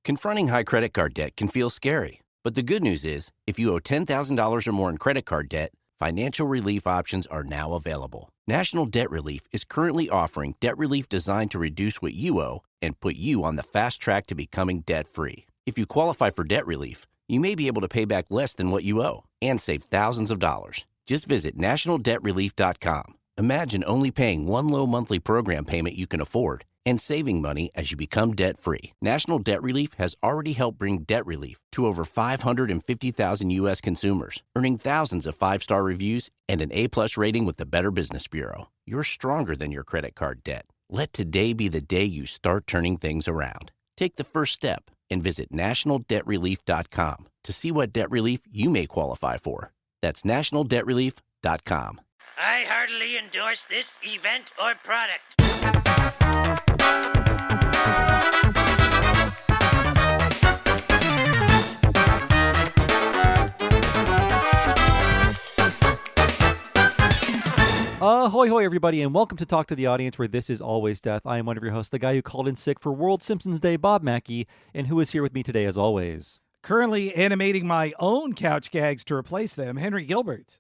Confronting high credit card debt can feel scary, but the good news is, if you owe $10,000 or more in credit card debt, financial relief options are now available. National Debt Relief is currently offering debt relief designed to reduce what you owe and put you on the fast track to becoming debt-free. If you qualify for debt relief, you may be able to pay back less than what you owe and save thousands of dollars. Just visit nationaldebtrelief.com. Imagine only paying one low monthly program payment you can afford and saving money as you become debt-free. National Debt Relief has already helped bring debt relief to over 550,000 U.S. consumers, earning thousands of five-star reviews and an A-plus rating with the Better Business Bureau. You're stronger than your credit card debt. Let today be the day you start turning things around. Take the first step and visit nationaldebtrelief.com to see what debt relief you may qualify for. That's nationaldebtrelief.com. I heartily endorse this event or product. Hoy hoy everybody, and welcome to Talk to the Audience, where this is always death. I am one of your hosts, the guy who called in sick for World Simpsons Day, Bob Mackey, and who is here with me today as always. Currently animating my own couch gags to replace them, Henry Gilbert.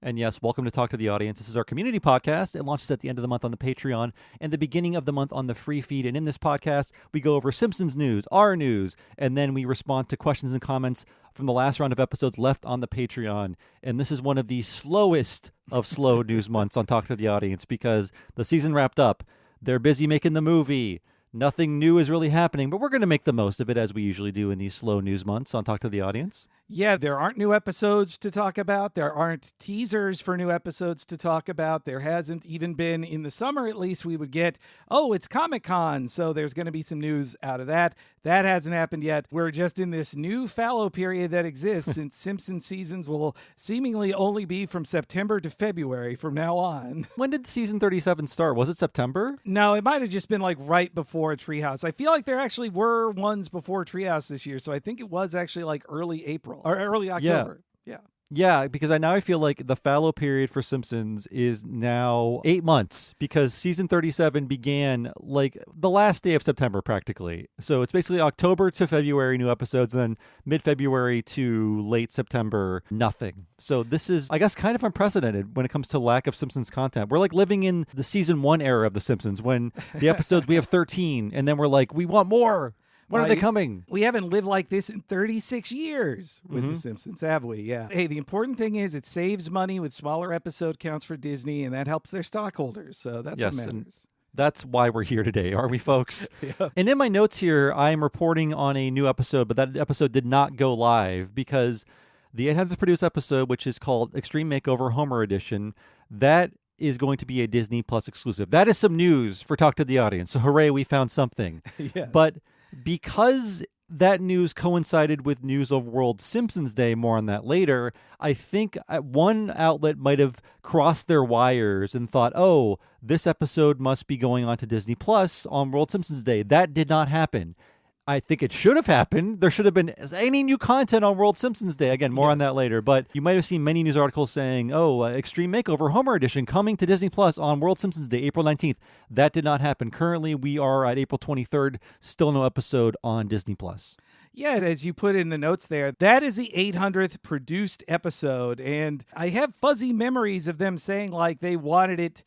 And yes, welcome to Talk to the Audience. This is our community podcast. It launches at the end of the month on the Patreon and the beginning of the month on the free feed. And in this podcast, we go over Simpsons news, our news, and then we respond to questions and comments from the last round of episodes left on the Patreon. And this is one of the slowest of slow news months on Talk to the Audience because the season wrapped up. They're busy making the movie. Nothing new is really happening, but we're going to make the most of it as we usually do in these slow news months on Talk to the Audience. Yeah, there aren't new episodes to talk about. There aren't teasers for new episodes to talk about. There hasn't even been, in the summer at least, we would get, it's Comic-Con, so there's going to be some news out of that. That hasn't happened yet. We're just in this new fallow period that exists since Simpsons seasons will seemingly only be from September to February from now on. When did season 37 start? Was it September? No, it might have just been like right before Treehouse. I feel like there actually were ones before Treehouse this year, so I think it was actually like early April or early October. Yeah, because now I feel like the fallow period for Simpsons is now 8 months because season 37 began like the last day of September practically. So it's basically October to February new episodes, and then mid-February to late September, nothing. So this is, I guess, kind of unprecedented when it comes to lack of Simpsons content. We're like living in the season 1 era of The Simpsons when the episodes, we have 13, and then we're like, we want more. When are they coming? We haven't lived like this in 36 years with The Simpsons, have we? Yeah. Hey, the important thing is it saves money with smaller episode counts for Disney, and that helps their stockholders. So that's what matters. That's why we're here today, aren't we, folks? Yeah. And in my notes here, I'm reporting on a new episode, but that episode did not go live because the 800th produced episode, which is called Extreme Makeover Homer Edition, that is going to be a Disney Plus exclusive. That is some news for Talk to the Audience. So hooray, we found something. Yes. But because that news coincided with news of World Simpsons Day, more on that later, I think one outlet might have crossed their wires and thought, oh, this episode must be going on to Disney Plus on World Simpsons Day. That did not happen. I think it should have happened. There should have been any new content on World Simpsons Day. Again, more on that later. But you might have seen many news articles saying, Extreme Makeover Homer Edition coming to Disney Plus on World Simpsons Day, April 19th. That did not happen. Currently, we are at April 23rd. Still no episode on Disney Plus. Yeah, as you put in the notes there, that is the 800th produced episode. And I have fuzzy memories of them saying like they wanted it.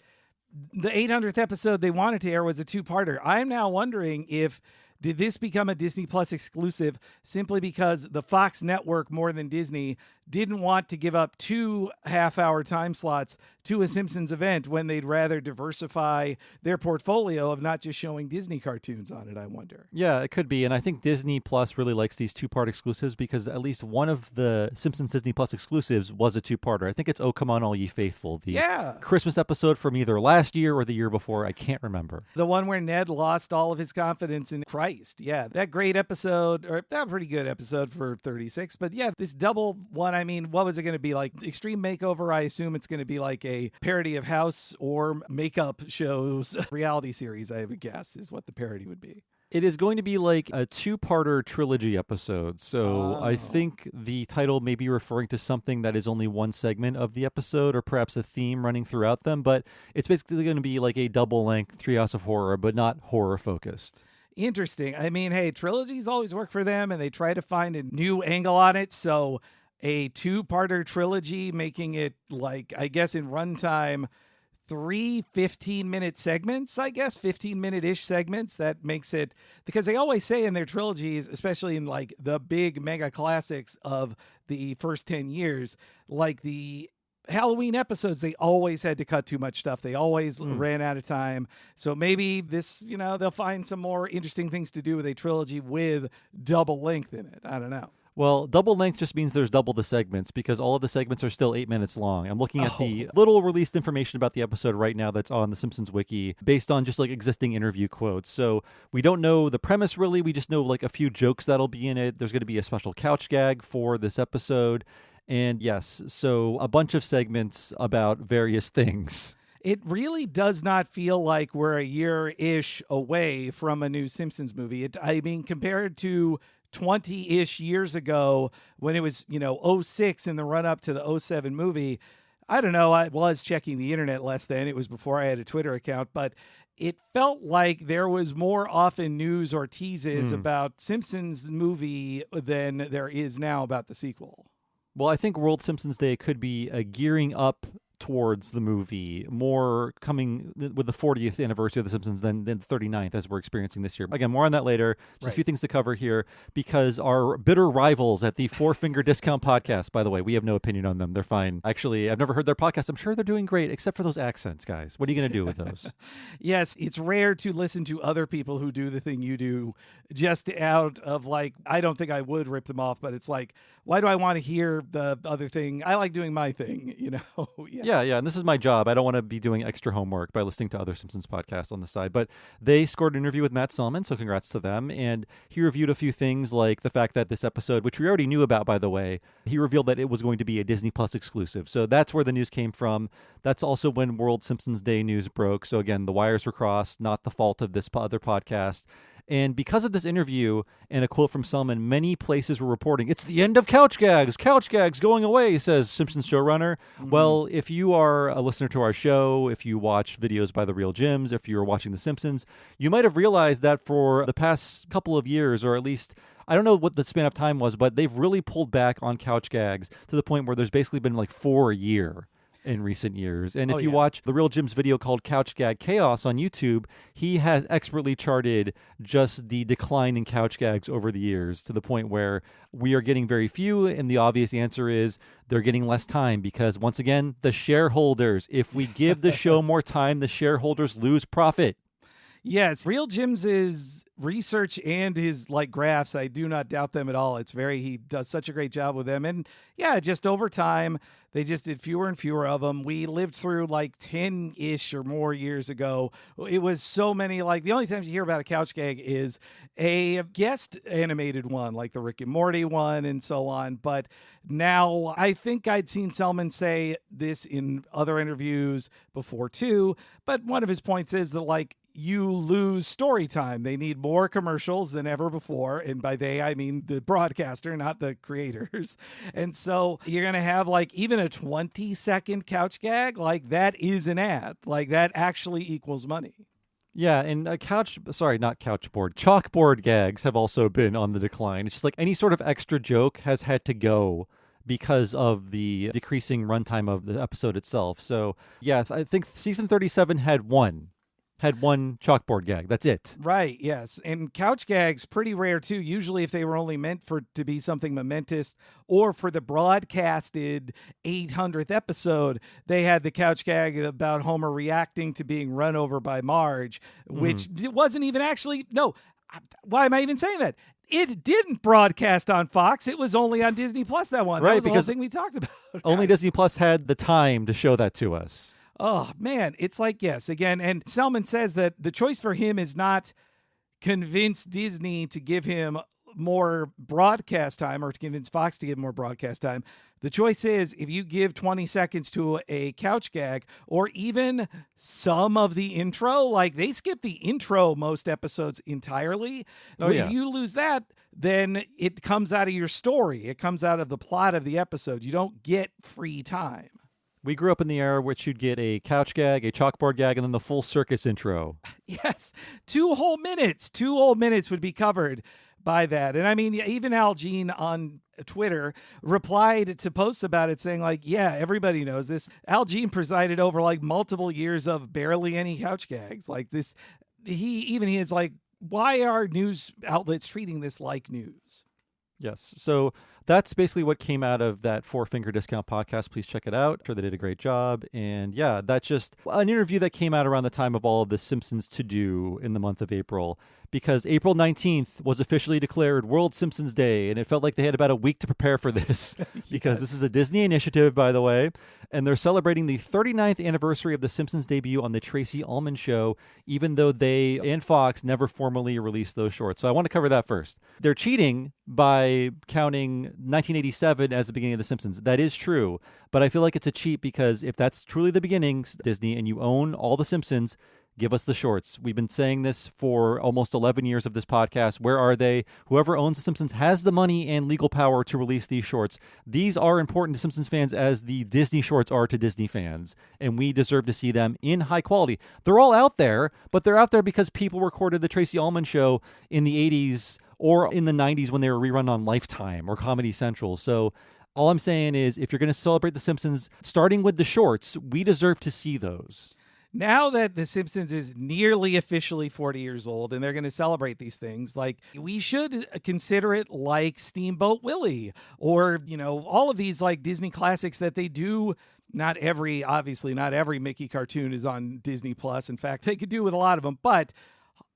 The 800th episode they wanted to air was a two-parter. I'm now wondering if did this become a Disney Plus exclusive simply because the Fox network, more than Disney, didn't want to give up 2 half-hour time slots to a Simpsons event when they'd rather diversify their portfolio of not just showing Disney cartoons on it, I wonder. Yeah, it could be. And I think Disney Plus really likes these two-part exclusives because at least one of the Simpsons Disney Plus exclusives was a two-parter. I think it's Oh Come On All Ye Faithful, the Christmas episode from either last year or the year before. I can't remember. The one where Ned lost all of his confidence in Christ. Yeah, that great episode, or that pretty good episode for 36. But yeah, this double one, I mean, what was it going to be like? Extreme Makeover, I assume it's going to be like a parody of House or makeup shows. Reality series, I would guess, is what the parody would be. It is going to be like a two-parter trilogy episode. So I think the title may be referring to something that is only one segment of the episode or perhaps a theme running throughout them. But it's basically going to be like a double-length Treehouse of Horror, but not horror-focused. Interesting. I mean, hey, trilogies always work for them, and they try to find a new angle on it. So a 2-parter trilogy, making it like, I guess in runtime, 3 15-minute segments, 15-minute-ish segments. That makes it, because they always say in their trilogies, especially in like the big mega classics of the first 10 years, like the Halloween episodes, they always had to cut too much stuff. They always ran out of time. So maybe this, they'll find some more interesting things to do with a trilogy with double length in it. I don't know. Well, double length just means there's double the segments, because all of the segments are still 8 minutes long. I'm looking at the little released information about the episode right now that's on the Simpsons wiki based on just like existing interview quotes. So we don't know the premise really. We just know like a few jokes that'll be in it. There's going to be a special couch gag for this episode. And yes, so a bunch of segments about various things. It really does not feel like we're a year-ish away from a new Simpsons movie. Compared to 20-ish years ago when it was, 06 in the run-up to the 07 movie, I don't know, I was checking the internet less then. It was before I had a Twitter account, but it felt like there was more often news or teases about Simpsons movie than there is now about the sequel. Well, I think World Simpsons Day could be gearing up towards the movie, more coming with the 40th anniversary of The Simpsons than the 39th as we're experiencing this year. Again, more on that later. Just a few things to cover here, because our bitter rivals at the Four Finger Discount Podcast, by the way, we have no opinion on them. They're fine. Actually, I've never heard their podcast. I'm sure they're doing great, except for those accents, guys. What are you going to do with those? Yes, it's rare to listen to other people who do the thing you do just out of like, I don't think I would rip them off, but it's like, why do I want to hear the other thing? I like doing my thing, Yeah, and this is my job. I don't want to be doing extra homework by listening to other Simpsons podcasts on the side. But they scored an interview with Matt Selman, so congrats to them. And he reviewed a few things, like the fact that this episode, which we already knew about, by the way, he revealed that it was going to be a Disney Plus exclusive. So that's where the news came from. That's also when World Simpsons Day news broke. So again, the wires were crossed, not the fault of this other podcast. And because of this interview and a quote from Selman, many places were reporting, it's the end of couch gags going away, says Simpsons showrunner. Well, if you are a listener to our show, if you watch videos by The Real Gyms, if you're watching The Simpsons, you might have realized that for the past couple of years, or at least, I don't know what the span of time was, but they've really pulled back on couch gags to the point where there's basically been like 4 a year in recent years. And if you watch The Real Jim's video called Couch Gag Chaos on YouTube, he has expertly charted just the decline in couch gags over the years to the point where we are getting very few. And the obvious answer is they're getting less time because, once again, the shareholders, if we give the show more time, the shareholders lose profit. Yes, Real Jim's research and his graphs, I do not doubt them at all. He does such a great job with them. And yeah, just over time, they just did fewer and fewer of them. We lived through 10-ish or more years ago. It was so many, the only times you hear about a couch gag is a guest animated one, like the Rick and Morty one and so on. But now I think I'd seen Selman say this in other interviews before too. But one of his points is that you lose story time. They need more commercials than ever before. And by they, I mean the broadcaster, not the creators. And so you're going to have even a 20-second couch gag. That is an ad. That actually equals money. Yeah, and chalkboard gags have also been on the decline. It's just any sort of extra joke has had to go because of the decreasing runtime of the episode itself. So yeah, I think season 37 had one chalkboard gag. That's it. Right, yes. And couch gags, pretty rare too. Usually if they were only meant to be something momentous or for the broadcasted 800th episode, they had the couch gag about Homer reacting to being run over by Marge, which wasn't even actually, no, why am I even saying that? It didn't broadcast on Fox. It was only on Disney Plus, that one. Right, that was the because whole thing we talked about. Only Disney Plus had the time to show that to us. Oh, man, it's yes, again, and Selman says that the choice for him is not convince Disney to give him more broadcast time or to convince Fox to give him more broadcast time. The choice is if you give 20 seconds to a couch gag or even some of the intro, they skip the intro most episodes entirely. If you lose that, then it comes out of your story. It comes out of the plot of the episode. You don't get free time. We grew up in the era which you'd get a couch gag, a chalkboard gag, and then the full circus intro. Yes, 2 whole minutes. 2 whole minutes would be covered by that. And I mean, even Al Jean on Twitter replied to posts about it saying like, yeah, everybody knows this. Al Jean presided over like multiple years of barely any couch gags like this. He is like, why are news outlets treating this like news? Yes. So that's basically what came out of that Four Finger Discount podcast. Please check it out. I'm sure they did a great job. And yeah, that's just an interview that came out around the time of all of the Simpsons to do in the month of April, because April 19th was officially declared World Simpsons Day. And it felt like they had about a week to prepare for this because This is a Disney initiative, by the way. And they're celebrating the 39th anniversary of the Simpsons debut on the Tracy Ullman Show, even though they and Fox never formally released those shorts. So I want to cover that first. They're cheating by counting 1987 as the beginning of The Simpsons. That is true, but I feel like it's a cheat because if that's truly the beginning, Disney, and you own all The Simpsons, give us the shorts. We've been saying this for almost 11 years of this podcast. Where are they? Whoever owns The Simpsons has the money and legal power to release these shorts. These are important to Simpsons fans as the Disney shorts are to Disney fans, and we deserve to see them in high quality. They're all out there, but they're out there because people recorded the Tracy Ullman Show in the 80s or in the 90s when they were rerun on Lifetime or Comedy Central. So all I'm saying is if you're going to celebrate The Simpsons, starting with the shorts, we deserve to see those. Now that The Simpsons is nearly officially 40 years old and they're going to celebrate these things, like we should consider it like Steamboat Willie or, all of these like Disney classics that they do. Obviously not every Mickey cartoon is on Disney Plus. In fact, they could do with a lot of them, but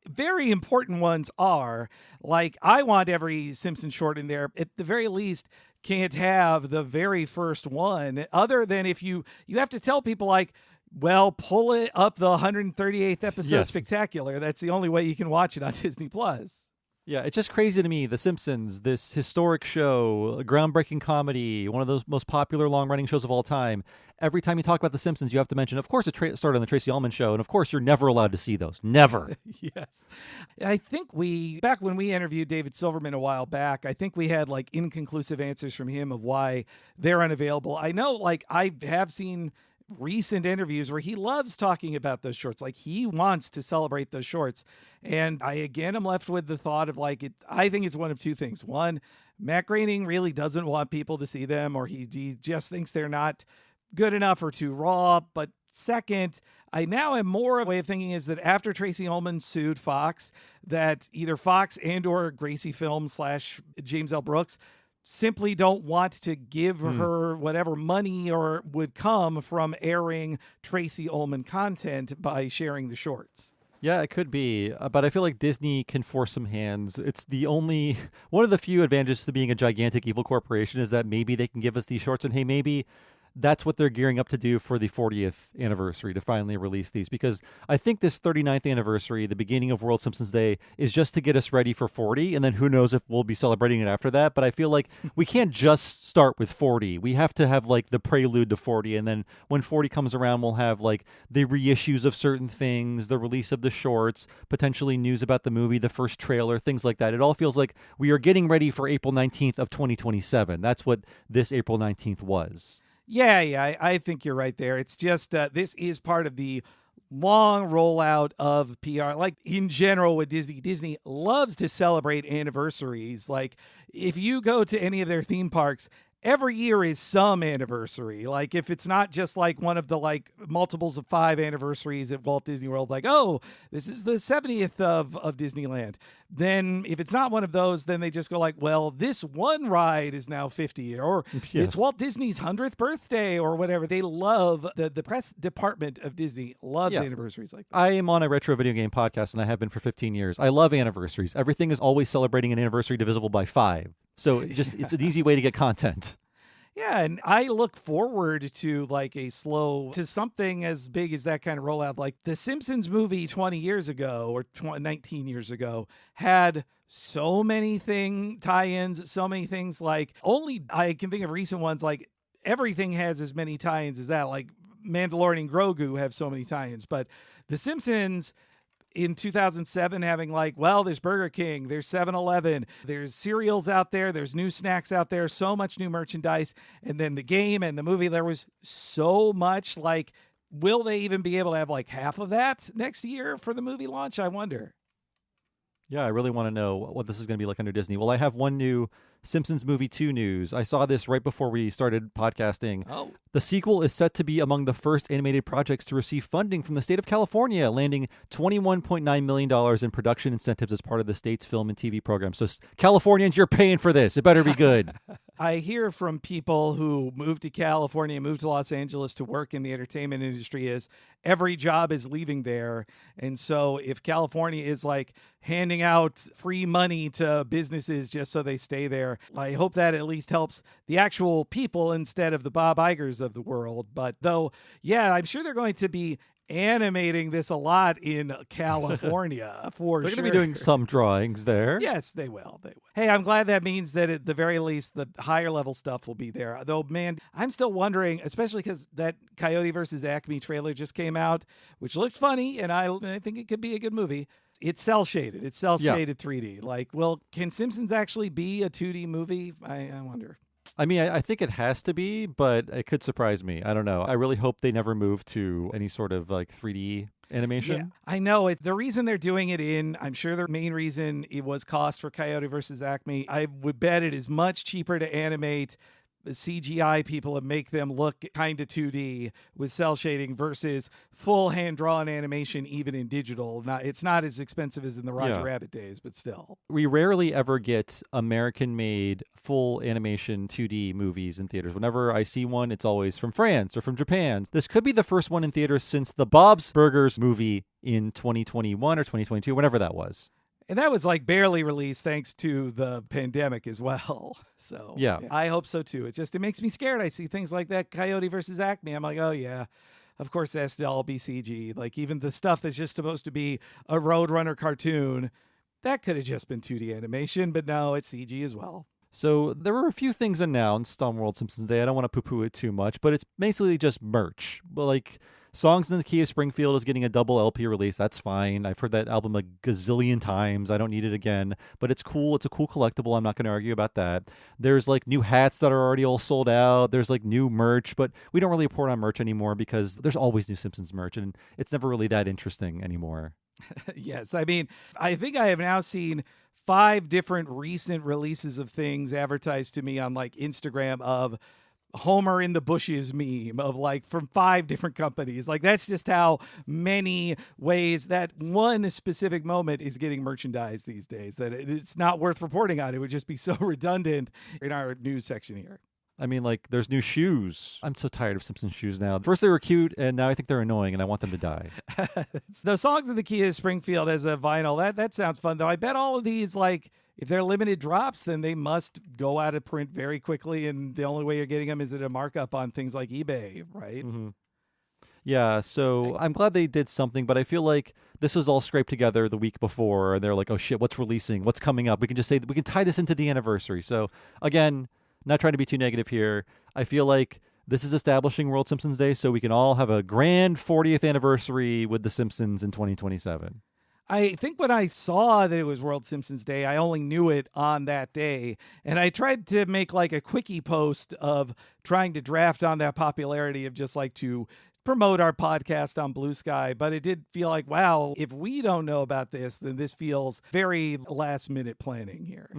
very important ones are like, I want every Simpson short in there. At the very least, can't have the very first one other than if you have to tell people like, well, pull it up the 138th episode spectacular. That's the only way you can watch it on Disney Plus. Yeah, it's just crazy to me. The Simpsons, this historic show, a groundbreaking comedy, one of those most popular long-running shows of all time. Every time you talk about The Simpsons, you have to mention, of course, it started on the Tracy Ullman Show, and of course, you're never allowed to see those. Never. Yes. I think back when we interviewed David Silverman a while back, I think we had like inconclusive answers from him of why they're unavailable. I know, like, I have seen recent interviews where he loves talking about those shorts. Like he wants to celebrate those shorts. And I, again, am left with the thought of like, I think it's one of two things. One, Matt Groening really doesn't want people to see them, or he just thinks they're not good enough or too raw. But second, I now am more of a way of thinking is that after Tracy Ullman sued Fox, that either Fox and or Gracie Films / James L. Brooks simply don't want to give her whatever money or would come from airing Tracy Ullman content by sharing the shorts. Yeah, it could be, but I feel like Disney can force some hands. It's one of the few advantages to being a gigantic evil corporation is that maybe they can give us these shorts, and hey, maybe that's what they're gearing up to do for the 40th anniversary, to finally release these. Because I think this 39th anniversary, the beginning of World Simpsons Day, is just to get us ready for 40. And then who knows if we'll be celebrating it after that. But I feel like we can't just start with 40. We have to have like the prelude to 40. And then when 40 comes around, we'll have like the reissues of certain things, the release of the shorts, potentially news about the movie, the first trailer, things like that. It all feels like we are getting ready for April 19th of 2027. That's what this April 19th was. Yeah, I think you're right there. It's just this is part of the long rollout of PR. Like in general with Disney, Disney loves to celebrate anniversaries. Like if you go to any of their theme parks, every year is some anniversary. Like if it's not just like one of the like multiples of 5 anniversaries at Walt Disney World, like, oh, this is the 70th of Disneyland. Then if it's not one of those, then they just go like, well, this one ride is now 50 or it's Walt Disney's 100th birthday or whatever. They love the press department of Disney loves anniversaries like that. I am on a retro video game podcast and I have been for 15 years. I love anniversaries. Everything is always celebrating an anniversary divisible by 5. So it's an easy way to get content. Yeah, and I look forward to like to something as big as that kind of rollout. Like the Simpsons movie 20 years ago or 19 years ago had so many tie-ins, so many things. Like only I can think of recent ones. Like everything has as many tie-ins as that. Like Mandalorian and Grogu have so many tie-ins, but the Simpsons in 2007 having like, well, there's Burger King, there's 7-Eleven, there's cereals out there, there's new snacks out there, so much new merchandise. And then the game and the movie, there was so much. Like, will they even be able to have like half of that next year for the movie launch? I wonder. Yeah, I really want to know what this is going to be like under Disney. Well, I have one new Simpsons Movie 2 news. I saw this right before we started podcasting. Oh. The sequel is set to be among the first animated projects to receive funding from the state of California, landing $21.9 million in production incentives as part of the state's film and TV program. So Californians, you're paying for this. It better be good. I hear from people who moved to California, moved to Los Angeles to work in the entertainment industry is every job is leaving there. And so if California is like handing out free money to businesses just so they stay there, I hope that at least helps the actual people instead of the Bob Igers of the world. But though, yeah, I'm sure they're going to be animating this a lot in California for They're sure. going to be doing some drawings there. Yes, they will. They will. Hey, I'm glad that means that at the very least, the higher level stuff will be there. Though, man, I'm still wondering, especially because that Coyote versus Acme trailer just came out, which looked funny, and I think it could be a good movie. It's cell shaded. It's cell shaded 3D. Like, well, can Simpsons actually be a 2D movie? I wonder. I mean, I think it has to be, but it could surprise me. I don't know. I really hope they never move to any sort of like 3D animation. Yeah, I know. The reason they're doing it I'm sure the main reason it was cost for Coyote versus Acme. I would bet it is much cheaper to animate the CGI people and make them look kind of 2D with cell shading versus full hand-drawn animation, even in digital. It's not as expensive as in the Roger Rabbit days, but still. We rarely ever get American-made full animation 2D movies in theaters. Whenever I see one, it's always from France or from Japan. This could be the first one in theaters since the Bob's Burgers movie in 2021 or 2022, whenever that was. And that was like barely released thanks to the pandemic as well. So yeah, I hope so too. It makes me scared. I see things like that Coyote versus Acme. I'm like, oh yeah, of course that's to all be CG. Like even the stuff that's just supposed to be a Roadrunner cartoon, that could have just been 2D animation, but no, it's CG as well. So there were a few things announced on World Simpsons Day. I don't want to poo-poo it too much, but it's basically just merch. But like Songs in the Key of Springfield is getting a double LP release. That's fine. I've heard that album a gazillion times. I don't need it again, but it's cool. It's a cool collectible. I'm not going to argue about that. There's like new hats that are already all sold out. There's like new merch, but we don't really report on merch anymore because there's always new Simpsons merch and it's never really that interesting anymore. Yes. I mean, I think I have now seen 5 different recent releases of things advertised to me on like Instagram of Homer in the bushes meme of like from 5 different companies. Like that's just how many ways that one specific moment is getting merchandised these days that it's not worth reporting on. It would just be so redundant in our news section here. I mean, like, there's new shoes. I'm so tired of Simpsons shoes now. First they were cute, and now I think they're annoying, and I want them to die. The Songs in the Key of Springfield as a vinyl, that sounds fun, though. I bet all of these, like, if they're limited drops, then they must go out of print very quickly, and the only way you're getting them is at a markup on things like eBay, right? Mm-hmm. Yeah, so I'm glad they did something, but I feel like this was all scraped together the week before, and they're like, oh, shit, what's releasing? What's coming up? We can just say, we can tie this into the anniversary. So, again, not trying to be too negative here. I feel like this is establishing World Simpsons Day so we can all have a grand 40th anniversary with The Simpsons in 2027. I think when I saw that it was World Simpsons Day, I only knew it on that day. And I tried to make like a quickie post of trying to draft on that popularity of just like to promote our podcast on Blue Sky, but it did feel like, wow, if we don't know about this, then this feels very last minute planning here.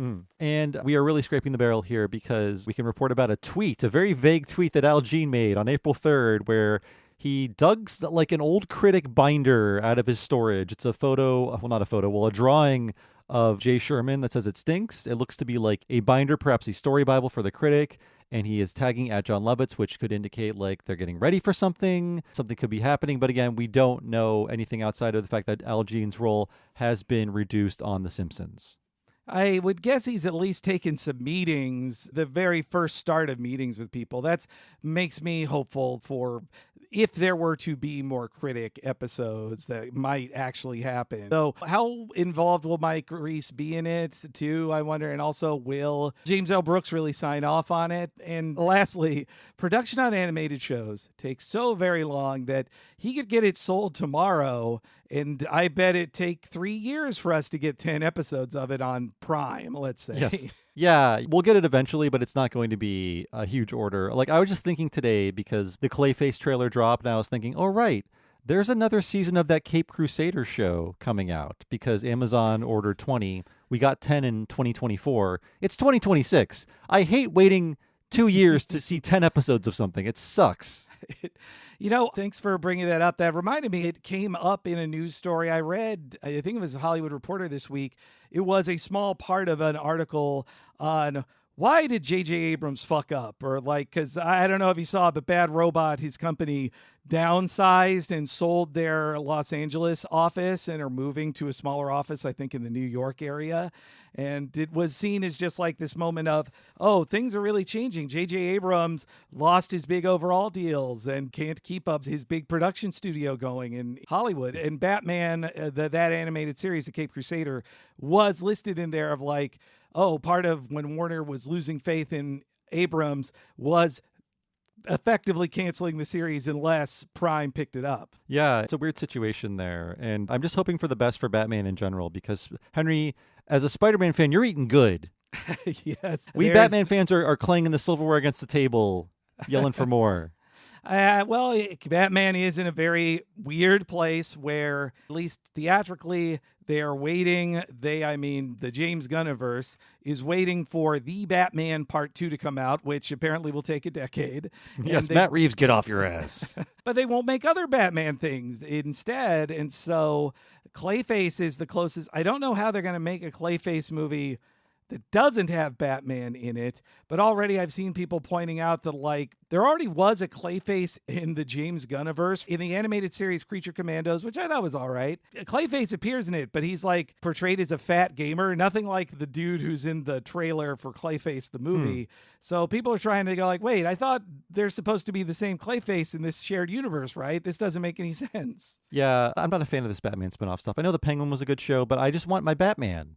And we are really scraping the barrel here because we can report about a tweet, a very vague tweet that Al Jean made on April 3rd, where he dug like an old Critic binder out of his storage. It's a photo, well, not a photo, well, a drawing of Jay Sherman that says it stinks. It looks to be like a binder, perhaps a story Bible for the Critic. And he is tagging at John Lovitz, which could indicate like they're getting ready for something. Something could be happening. But again, we don't know anything outside of the fact that Al Jean's role has been reduced on The Simpsons. I would guess he's at least taken some meetings, the very first start of meetings with people. That makes me hopeful for if there were to be more Critic episodes that might actually happen. So how involved will Mike Reese be in it too, I wonder? And also, will James L. Brooks really sign off on it? And lastly, production on animated shows takes so very long that he could get it sold tomorrow And I bet it take 3 years for us to get 10 episodes of it on Prime, let's say. Yes. Yeah, we'll get it eventually, but it's not going to be a huge order. Like, I was just thinking today because the Clayface trailer dropped, and I was thinking, oh, right, there's another season of that Cape Crusader show coming out because Amazon ordered 20. We got 10 in 2024. It's 2026. I hate waiting 2 years to see 10 episodes of something. It sucks. Thanks for bringing that up. That reminded me, it came up in a news story I read. I think it was a Hollywood Reporter this week. It was a small part of an article on why did J.J. Abrams fuck up? Or because I don't know if you saw, but Bad Robot, his company, downsized and sold their Los Angeles office and are moving to a smaller office, I think, in the New York area. And it was seen as just like this moment of, oh, things are really changing. J.J. Abrams lost his big overall deals and can't keep up his big production studio going in Hollywood. And Batman, that animated series, The Cape Crusader, was listed in there of part of when Warner was losing faith in Abrams was effectively canceling the series unless Prime picked it up. Yeah, it's a weird situation there. And I'm just hoping for the best for Batman in general because, Henry, as a Spider-Man fan, you're eating good. Yes. We Batman fans are clanging the silverware against the table, yelling for more. Batman is in a very weird place where, at least theatrically, they are waiting. The James Gunniverse is waiting for The Batman Part 2 to come out, which apparently will take a decade. Yes, Matt Reeves, get off your ass. But they won't make other Batman things instead. And so Clayface is the closest. I don't know how they're going to make a Clayface movie that doesn't have Batman in it, but already I've seen people pointing out that there already was a Clayface in the James Gunniverse in the animated series Creature Commandos, which I thought was all right. Clayface appears in it, but he's portrayed as a fat gamer, nothing like the dude who's in the trailer for Clayface the movie. So people are trying to go wait, I thought they're supposed to be the same Clayface in this shared universe, right? This doesn't make any sense. Yeah, I'm not a fan of this Batman spinoff stuff. I know The Penguin was a good show, but I just want my Batman.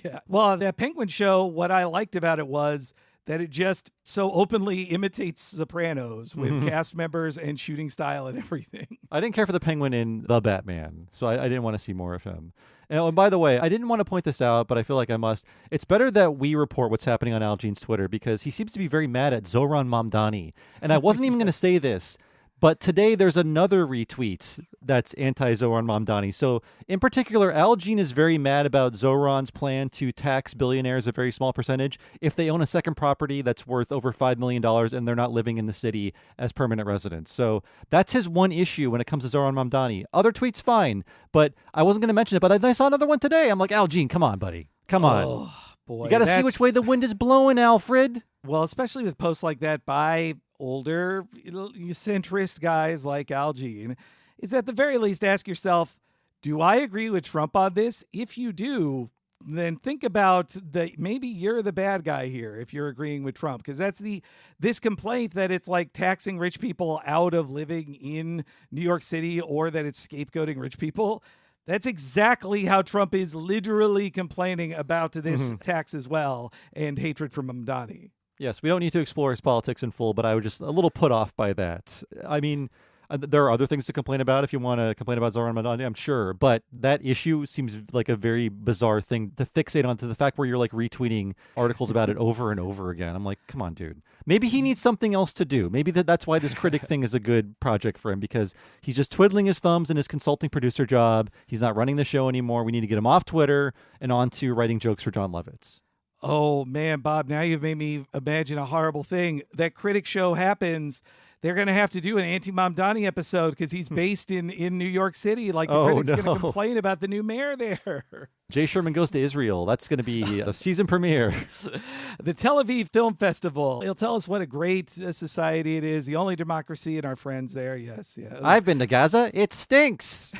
Yeah. Well, that Penguin show, what I liked about it was that it just so openly imitates Sopranos with cast members and shooting style and everything. I didn't care for the Penguin in The Batman, so I didn't want to see more of him. And by the way, I didn't want to point this out, but I feel like I must. It's better that we report what's happening on Al Jean's Twitter because he seems to be very mad at Zoran Mamdani. And I wasn't even going to say this, but today there's another retweet that's anti-Zoran Mamdani. So in particular, Al Jean is very mad about Zoran's plan to tax billionaires a very small percentage if they own a second property that's worth over $5 million and they're not living in the city as permanent residents. So that's his one issue when it comes to Zoran Mamdani. Other tweets, fine, but I wasn't going to mention it, but I saw another one today. I'm like, Al Jean, come on, buddy. Come on. Oh, boy. You got to see which way the wind is blowing, Alfred. Well, especially with posts like that by older centrist guys like Al Jean, is at the very least ask yourself, do I agree with Trump on this? If you do, then think about maybe you're the bad guy here if you're agreeing with Trump, because that's this complaint that it's taxing rich people out of living in New York City or that it's scapegoating rich people. That's exactly how Trump is literally complaining about this tax as well and hatred for Mamdani. Yes, we don't need to explore his politics in full, but I was just a little put off by that. I mean, there are other things to complain about if you want to complain about Zoran Mamdani, I'm sure, but that issue seems like a very bizarre thing to fixate onto the fact where you're retweeting articles about it over and over again. I'm like, come on, dude. Maybe he needs something else to do. Maybe that's why this Critic thing is a good project for him, because he's just twiddling his thumbs in his consulting producer job. He's not running the show anymore. We need to get him off Twitter and onto writing jokes for John Lovitz. Oh, man, Bob, now you've made me imagine a horrible thing. That Critic show happens, they're going to have to do an anti-Mamdani episode because he's based in New York City. The Critic's going to complain about the new mayor there. Jay Sherman Goes to Israel. That's going to be the season premiere. The Tel Aviv Film Festival. He'll tell us what a great society it is, the only democracy, and our friends there. Yes, yeah. I've been to Gaza. It stinks.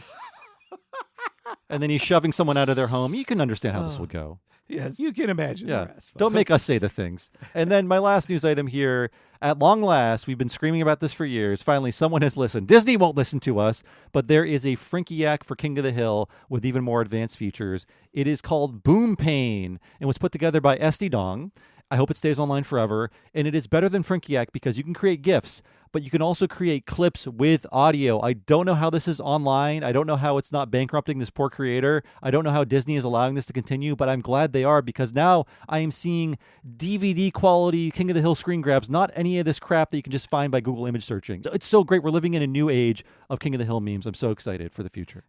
And then he's shoving someone out of their home. You can understand how this will go. Yes, you can imagine the rest. Don't make us say the things. And then my last news item here. At long last, we've been screaming about this for years. Finally, someone has listened. Disney won't listen to us, but there is a Frinkiac for King of the Hill with even more advanced features. It is called Boom Pain and was put together by Esty Dong. I hope it stays online forever. And it is better than Frinkiac because you can create GIFs, but you can also create clips with audio. I don't know how this is online. I don't know how it's not bankrupting this poor creator. I don't know how Disney is allowing this to continue, but I'm glad they are because now I am seeing DVD quality King of the Hill screen grabs, not any of this crap that you can just find by Google image searching. It's so great. We're living in a new age of King of the Hill memes. I'm so excited for the future.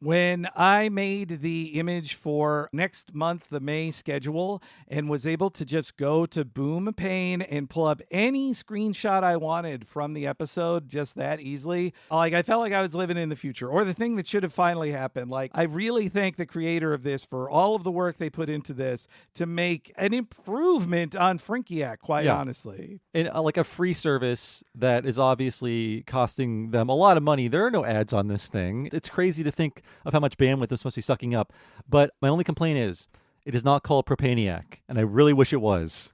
When I made the image for next month, the May schedule, and was able to just go to Boom Pane and pull up any screenshot I wanted from the episode just that easily, like I felt like I was living in the future, or the thing that should have finally happened. Like, I really thank the creator of this for all of the work they put into this to make an improvement on Frinkiac, quite honestly. And like a free service that is obviously costing them a lot of money. There are no ads on this thing. It's crazy to think of how much bandwidth this must be sucking up. But my only complaint is it is not called Propaniac, and I really wish it was.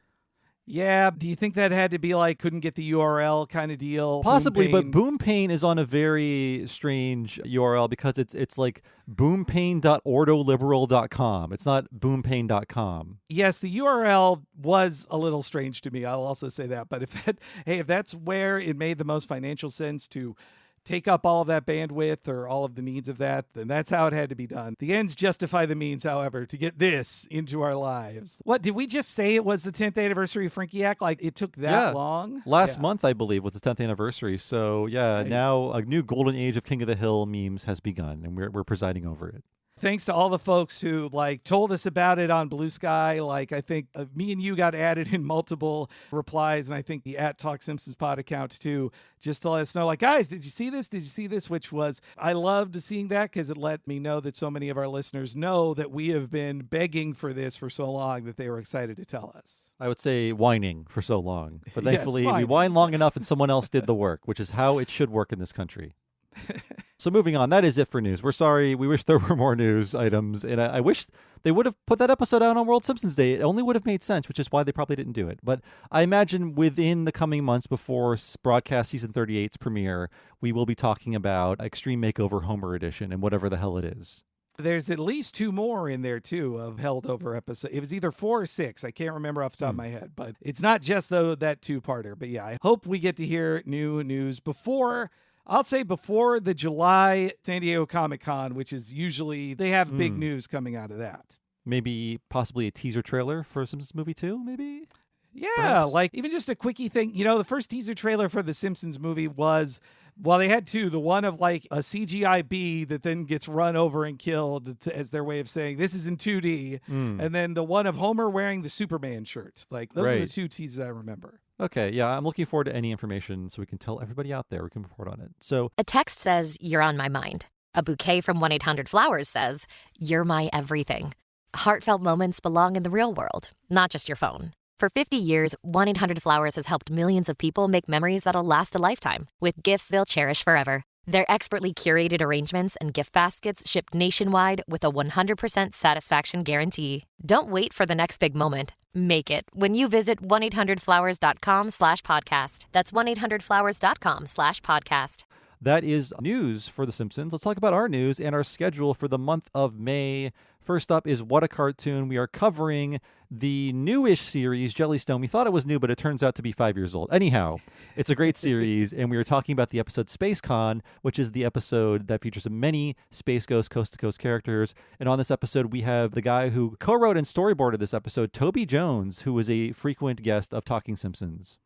Yeah, do you think that had to be like couldn't get the URL kind of deal? Possibly, but Boompane is on a very strange URL because it's like boompane.ordoliberal.com. It's not boompane.com. Yes, the URL was a little strange to me. I'll also say that. But if that's where it made the most financial sense to take up all of that bandwidth or all of the needs of that, then that's how it had to be done. The ends justify the means, however, to get this into our lives. What, did we just say it was the 10th anniversary of Frinkiac? Like, it took that long? Last month, I believe, was the 10th anniversary. So, now a new golden age of King of the Hill memes has begun, and we're presiding over it. Thanks to all the folks who told us about it on Blue Sky. I think me and you got added in multiple replies, and I think the @TalkSimpsonsPod account too, just to let us know, guys, did you see this? Did you see this? Which was, I loved seeing that because it let me know that so many of our listeners know that we have been begging for this for so long that they were excited to tell us. I would say whining for so long, but thankfully Yes, we whined long enough and someone else did the work, which is how it should work in this country. So moving on, that is it for news. We're sorry. We wish there were more news items. And I wish they would have put that episode out on World Simpsons Day. It only would have made sense, which is why they probably didn't do it. But I imagine within the coming months before broadcast season 38's premiere, we will be talking about Extreme Makeover Homer Edition and whatever the hell it is. There's at least 2 more in there, too, of held over episodes. It was either 4 or 6. I can't remember off the top of my head. But it's not just that 2-parter. But yeah, I hope we get to hear new news before the July San Diego Comic-Con, which is usually, they have big news coming out of that. Maybe possibly a teaser trailer for a Simpsons movie too, maybe? Yeah, perhaps? Even just a quickie thing. The first teaser trailer for the Simpsons movie was, well, they had 2. The one of a CGI bee that then gets run over and killed as their way of saying this is in 2D. And then the one of Homer wearing the Superman shirt. Those are the 2 teasers I remember. Okay, yeah, I'm looking forward to any information so we can tell everybody out there. We can report on it. So a text says, "You're on my mind." A bouquet from 1-800-Flowers says, "You're my everything." Heartfelt moments belong in the real world, not just your phone. For 50 years, 1-800-Flowers has helped millions of people make memories that'll last a lifetime with gifts they'll cherish forever. Their expertly curated arrangements and gift baskets ship nationwide with a 100% satisfaction guarantee. Don't wait for the next big moment. Make it when you visit 1-800-Flowers.com/podcast. That's 1-800-Flowers.com/podcast. that is news for The Simpsons. Let's talk about our news and our schedule for the month of May. First up is What a Cartoon. We are covering the newish series, Jellystone. We thought it was new, but it turns out to be 5 years old. Anyhow, it's a great series, and we are talking about the episode Space Con, which is the episode that features many Space Ghost coast-to-coast characters. And on this episode, we have the guy who co-wrote and storyboarded this episode, Toby Jones, who was a frequent guest of Talking Simpsons.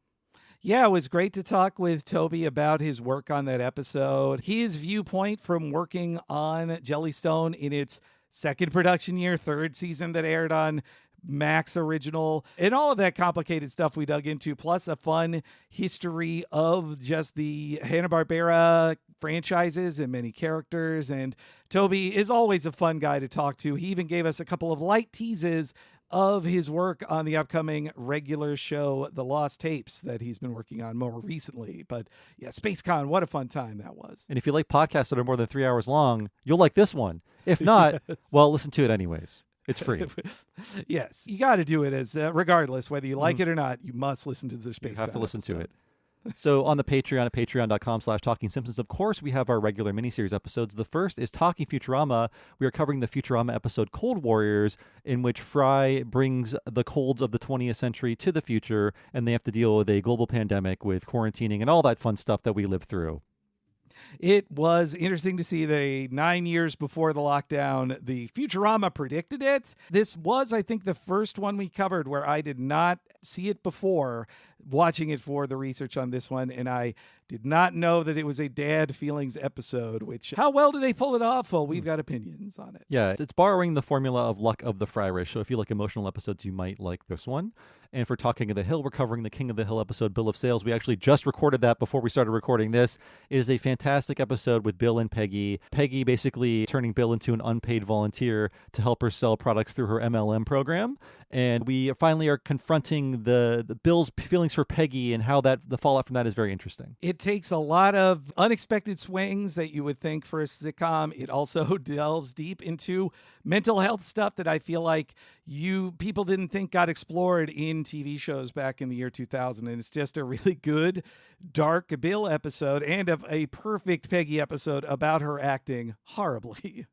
Yeah, it was great to talk with Toby about his work on that episode. His viewpoint from working on Jellystone in its second production year, 3rd season that aired on Max Original, and all of that complicated stuff we dug into, plus a fun history of just the Hanna-Barbera franchises and many characters. And Toby is always a fun guy to talk to. He even gave us a couple of light teases of his work on the upcoming regular show, The Lost Tapes, that he's been working on more recently. But yeah, SpaceCon, what a fun time that was. And if you like podcasts that are more than 3 hours long, you'll like this one. If not, well, listen to it anyways. It's free. Yes, you got to do it as regardless, whether you like it or not, you must listen to the SpaceCon. You have to listen to it. So on the Patreon at patreon.com/Talking Simpsons, of course, we have our regular miniseries episodes. The first is Talking Futurama. We are covering the Futurama episode Cold Warriors, in which Fry brings the colds of the 20th century to the future, and they have to deal with a global pandemic with quarantining and all that fun stuff that we lived through. It was interesting to see the 9 years before the lockdown, the Futurama predicted it. This was, I think, the first one we covered where I did not see it before watching it for the research on this one, and I did not know that it was a dad feelings episode, which, how well do they pull it off? Well, we've got opinions on it. Yeah, it's borrowing the formula of Luck of the Fryrish. So if you like emotional episodes, you might like this one. And for Talking of the Hill, we're covering the King of the Hill episode, Bill of Sales. We actually just recorded that before we started recording this. It is a fantastic episode with Bill and Peggy. Peggy basically turning Bill into an unpaid volunteer to help her sell products through her MLM program. And we finally are confronting the Bill's feelings for Peggy and how that the fallout from that is very interesting. It takes a lot of unexpected swings that you would think for a sitcom. It also delves deep into mental health stuff that I feel like people didn't think got explored in TV shows back in the year 2000. And it's just a really good, dark Bill episode and a perfect Peggy episode about her acting horribly.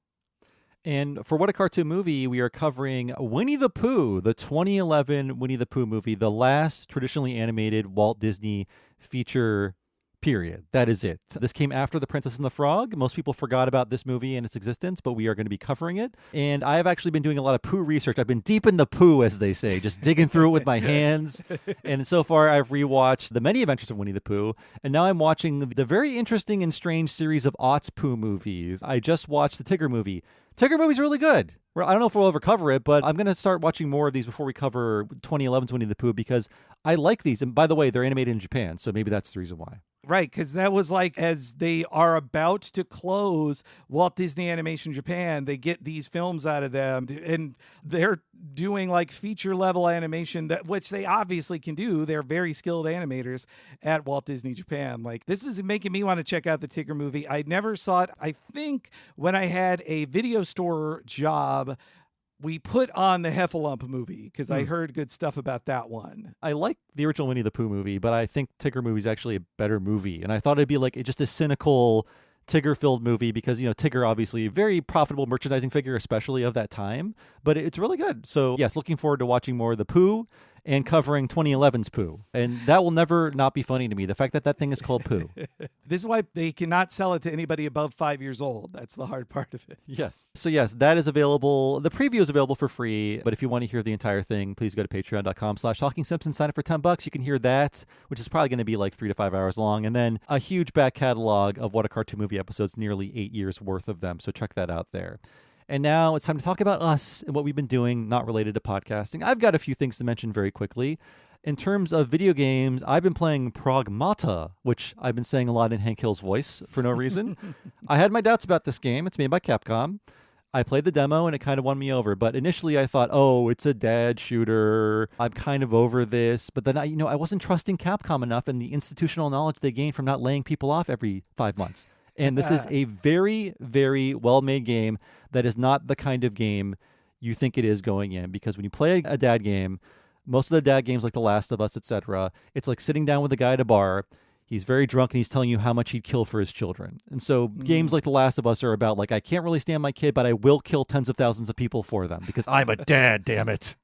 And for What a Cartoon Movie, we are covering Winnie the Pooh, the 2011 Winnie the Pooh movie, the last traditionally animated Walt Disney feature, period. That is it. This came after The Princess and the Frog. Most people forgot about this movie and its existence, but we are going to be covering it. And I have actually been doing a lot of Pooh research. I've been deep in the Pooh, as they say, just digging through it with my hands. And so far, I've rewatched The Many Adventures of Winnie the Pooh, and now I'm watching the very interesting and strange series of Aughts Pooh movies. I just watched the Tigger movie. Tigger movie's really good. Well, I don't know if we'll ever cover it, but I'm going to start watching more of these before we cover 2011's Winnie the Pooh because I like these. And by the way, they're animated in Japan, so maybe that's the reason why. Right, because that was like as they are about to close Walt Disney Animation Japan, they get these films out of them, and they're doing like feature-level animation, which they obviously can do. They're very skilled animators at Walt Disney Japan. Like, this is making me want to check out the Tigger movie. I never saw it. I think when I had a video store job, we put on the Heffalump movie because I heard good stuff about that one. I like the original Winnie the Pooh movie, but I think Tigger movie is actually a better movie. And I thought it'd be like just a cynical Tigger-filled movie because, you know, Tigger obviously a very profitable merchandising figure, especially of that time. But it's really good. So, yes, looking forward to watching more of the Pooh and covering 2011's Pooh. And that will never not be funny to me. The fact that that thing is called Pooh. This is why they cannot sell it to anybody above 5 years old. That's the hard part of it. Yes. So yes, that is available. The preview is available for free. But if you want to hear the entire thing, please go to patreon.com/Talking Simpsons. Sign up for $10. You can hear that, which is probably going to be like 3 to 5 hours long. And then a huge back catalog of What a Cartoon Movie episodes, nearly 8 years worth of them. So check that out there. And now it's time to talk about us and what we've been doing, not related to podcasting. I've got a few things to mention very quickly. In terms of video games, I've been playing Pragmata, which I've been saying a lot in Hank Hill's voice for no reason. I had my doubts about this game. It's made by Capcom. I played the demo and it kind of won me over. But initially I thought, oh, it's a dad shooter. I'm kind of over this. But then I wasn't trusting Capcom enough and the institutional knowledge they gained from not laying people off every 5 months. And this is a very, very well-made game that is not the kind of game you think it is going in. Because when you play a dad game, most of the dad games like The Last of Us, etc., it's like sitting down with a guy at a bar. He's very drunk and he's telling you how much he'd kill for his children. And so games like The Last of Us are about like, I can't really stand my kid, but I will kill tens of thousands of people for them because I'm a dad, damn it.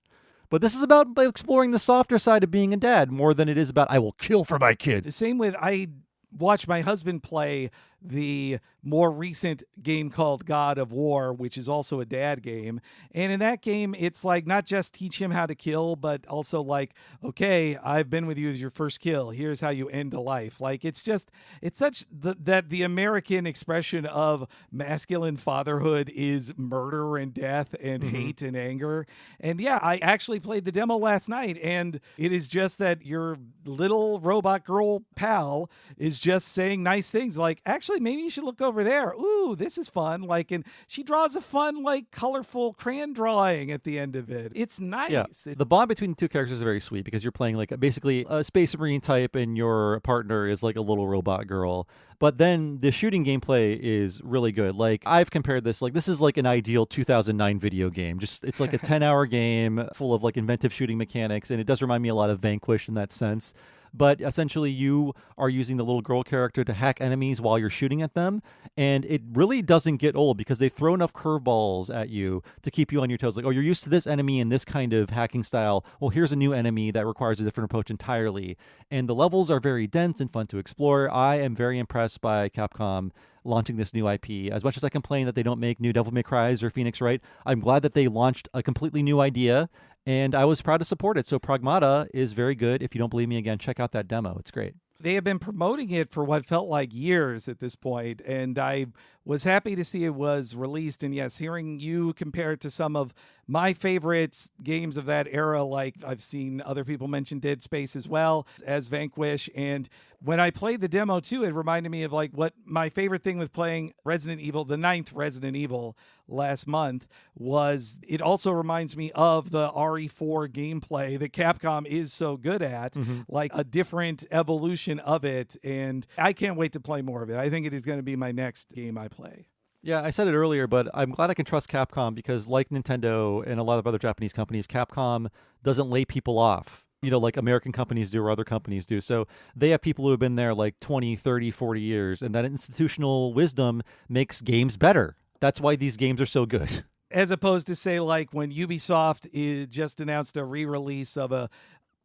But this is about exploring the softer side of being a dad more than it is about I will kill for my kid. The same with I watched my husband play the more recent game called God of War, which is also a dad game. And in that game, it's like not just teach him how to kill, but also like, okay, I've been with you as your first kill. Here's how you end a life. Like, it's such that the American expression of masculine fatherhood is murder and death and hate and anger. And yeah, I actually played the demo last night, and it is just that your little robot girl pal is just saying nice things like, actually, maybe you should look over there. Ooh, this is fun. Like, and she draws a fun, like, colorful crayon drawing at the end of it. It's nice. Yeah. The bond between the two characters is very sweet because you're playing like basically a Space Marine type and your partner is like a little robot girl. But then the shooting gameplay is really good. Like, I've compared this, like, this is like an ideal 2009 video game. Just, it's like a 10-hour game full of like inventive shooting mechanics. And it does remind me a lot of Vanquish in that sense. but essentially you are using the little girl character to hack enemies while you're shooting at them. And it really doesn't get old because they throw enough curveballs at you to keep you on your toes. Like, oh, you're used to this enemy in this kind of hacking style. Well, here's a new enemy that requires a different approach entirely. And the levels are very dense and fun to explore. I am very impressed by Capcom launching this new IP. As much as I complain that they don't make new Devil May Cries or Phoenix Wright, I'm glad that they launched a completely new idea, and I was proud to support it. So Pragmata is very good. If you don't believe me, again, check out that demo. It's great. They have been promoting it for what felt like years at this point, and I was happy to see it was released. And yes, hearing you compare it to some of my favorite games of that era, like I've seen other people mention Dead Space as well as Vanquish. And when I played the demo too, it reminded me of like what my favorite thing with playing Resident Evil, the 9th Resident Evil last month, was it also reminds me of the RE4 gameplay that Capcom is so good at, like a different evolution of it. And I can't wait to play more of it. I think it is going to be my next game I play. Yeah, I said it earlier, but I'm glad I can trust Capcom because like Nintendo and a lot of other Japanese companies, Capcom doesn't lay people off, like American companies do or other companies do. So they have people who have been there like 20, 30, 40 years, and that institutional wisdom makes games better. That's why these games are so good. As opposed to, say, like when Ubisoft just announced a re-release of a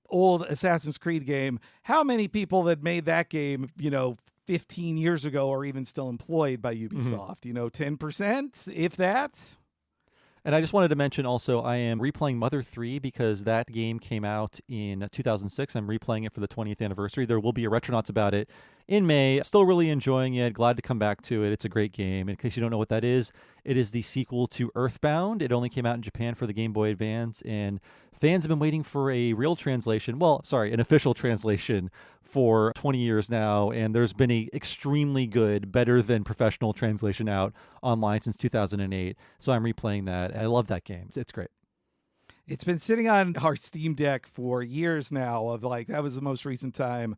old Assassin's Creed game, how many people that made that game, 15 years ago are even still employed by Ubisoft? 10%, if that? And I just wanted to mention also, I am replaying Mother 3 because that game came out in 2006. I'm replaying it for the 20th anniversary. There will be a Retronauts about it in May. Still really enjoying it. Glad to come back to it. It's a great game. In case you don't know what that is, it is the sequel to Earthbound. It only came out in Japan for the Game Boy Advance, and fans have been waiting for a real translation. Well, sorry, an official translation for 20 years now, and there's been a extremely good, better than professional translation out online since 2008. So I'm replaying that. I love that game. It's great. It's been sitting on our Steam Deck for years now. That was the most recent time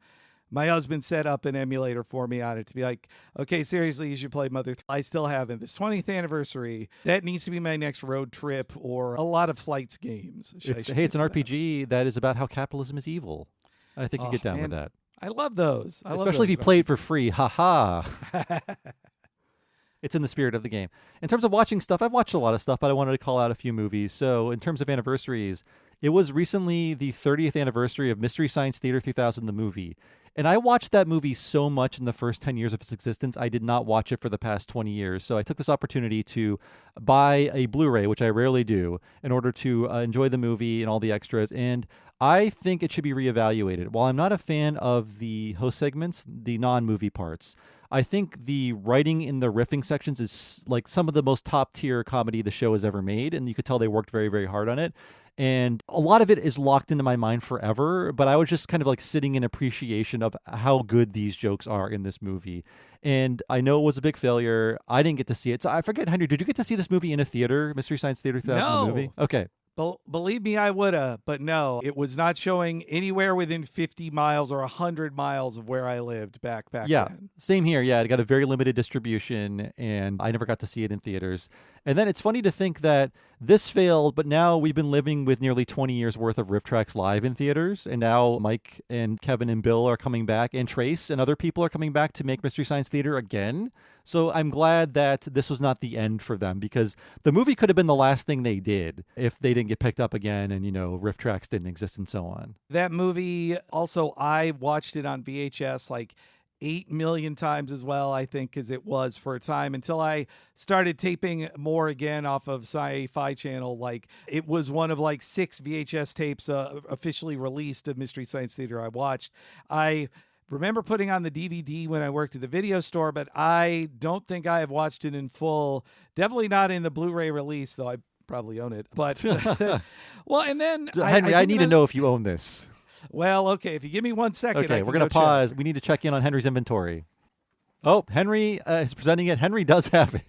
my husband set up an emulator for me on it to be like, okay, seriously, you should play Mother 3. I still haven't. This 20th anniversary, that needs to be my next road trip or a lot of flights games. It's an RPG that is about how capitalism is evil. I think you get down with that. I love those. Especially if you play it for free. Ha-ha. It's in the spirit of the game. In terms of watching stuff, I've watched a lot of stuff, but I wanted to call out a few movies. So in terms of anniversaries, it was recently the 30th anniversary of Mystery Science Theater 3000, the movie. And I watched that movie so much in the first 10 years of its existence, I did not watch it for the past 20 years. So I took this opportunity to buy a Blu-ray, which I rarely do, in order to enjoy the movie and all the extras. And I think it should be reevaluated. While I'm not a fan of the host segments, the non-movie parts, I think the writing in the riffing sections is like some of the most top-tier comedy the show has ever made, and you could tell they worked very, very hard on it. And a lot of it is locked into my mind forever, but I was just kind of like sitting in appreciation of how good these jokes are in this movie. And I know it was a big failure. I didn't get to see it. So I forget, Henry, did you get to see this movie in a theater, Mystery Science Theater 3000, No. the movie? Okay. Believe me, I would have, but no, it was not showing anywhere within 50 miles or 100 miles of where I lived back Yeah, then. same here. Yeah, it got a very limited distribution, and I never got to see it in theaters. And then it's funny to think that this failed, but now we've been living with nearly 20 years worth of Riff Tracks live in theaters, and now Mike and Kevin and Bill are coming back, and Trace and other people are coming back to make Mystery Science Theater again. So I'm glad that this was not the end for them, because the movie could have been the last thing they did if they didn't get picked up again and, Riff Tracks didn't exist and so on. That movie, also, I watched it on VHS like 8 million times as well, I think, as it was for a time, until I started taping more again off of Sci-Fi Channel. Like, it was one of like 6 VHS tapes officially released of Mystery Science Theater I watched. I remember putting on the DVD when I worked at the video store, but I don't think I have watched it in full. Definitely not in the Blu-ray release, though I probably own it. But, well, and then... Henry, I need to know if you own this. Well, okay, if you give me 1 second. Okay, we're going to pause. We need to check in on Henry's inventory. Oh, Henry is presenting it. Henry does have it.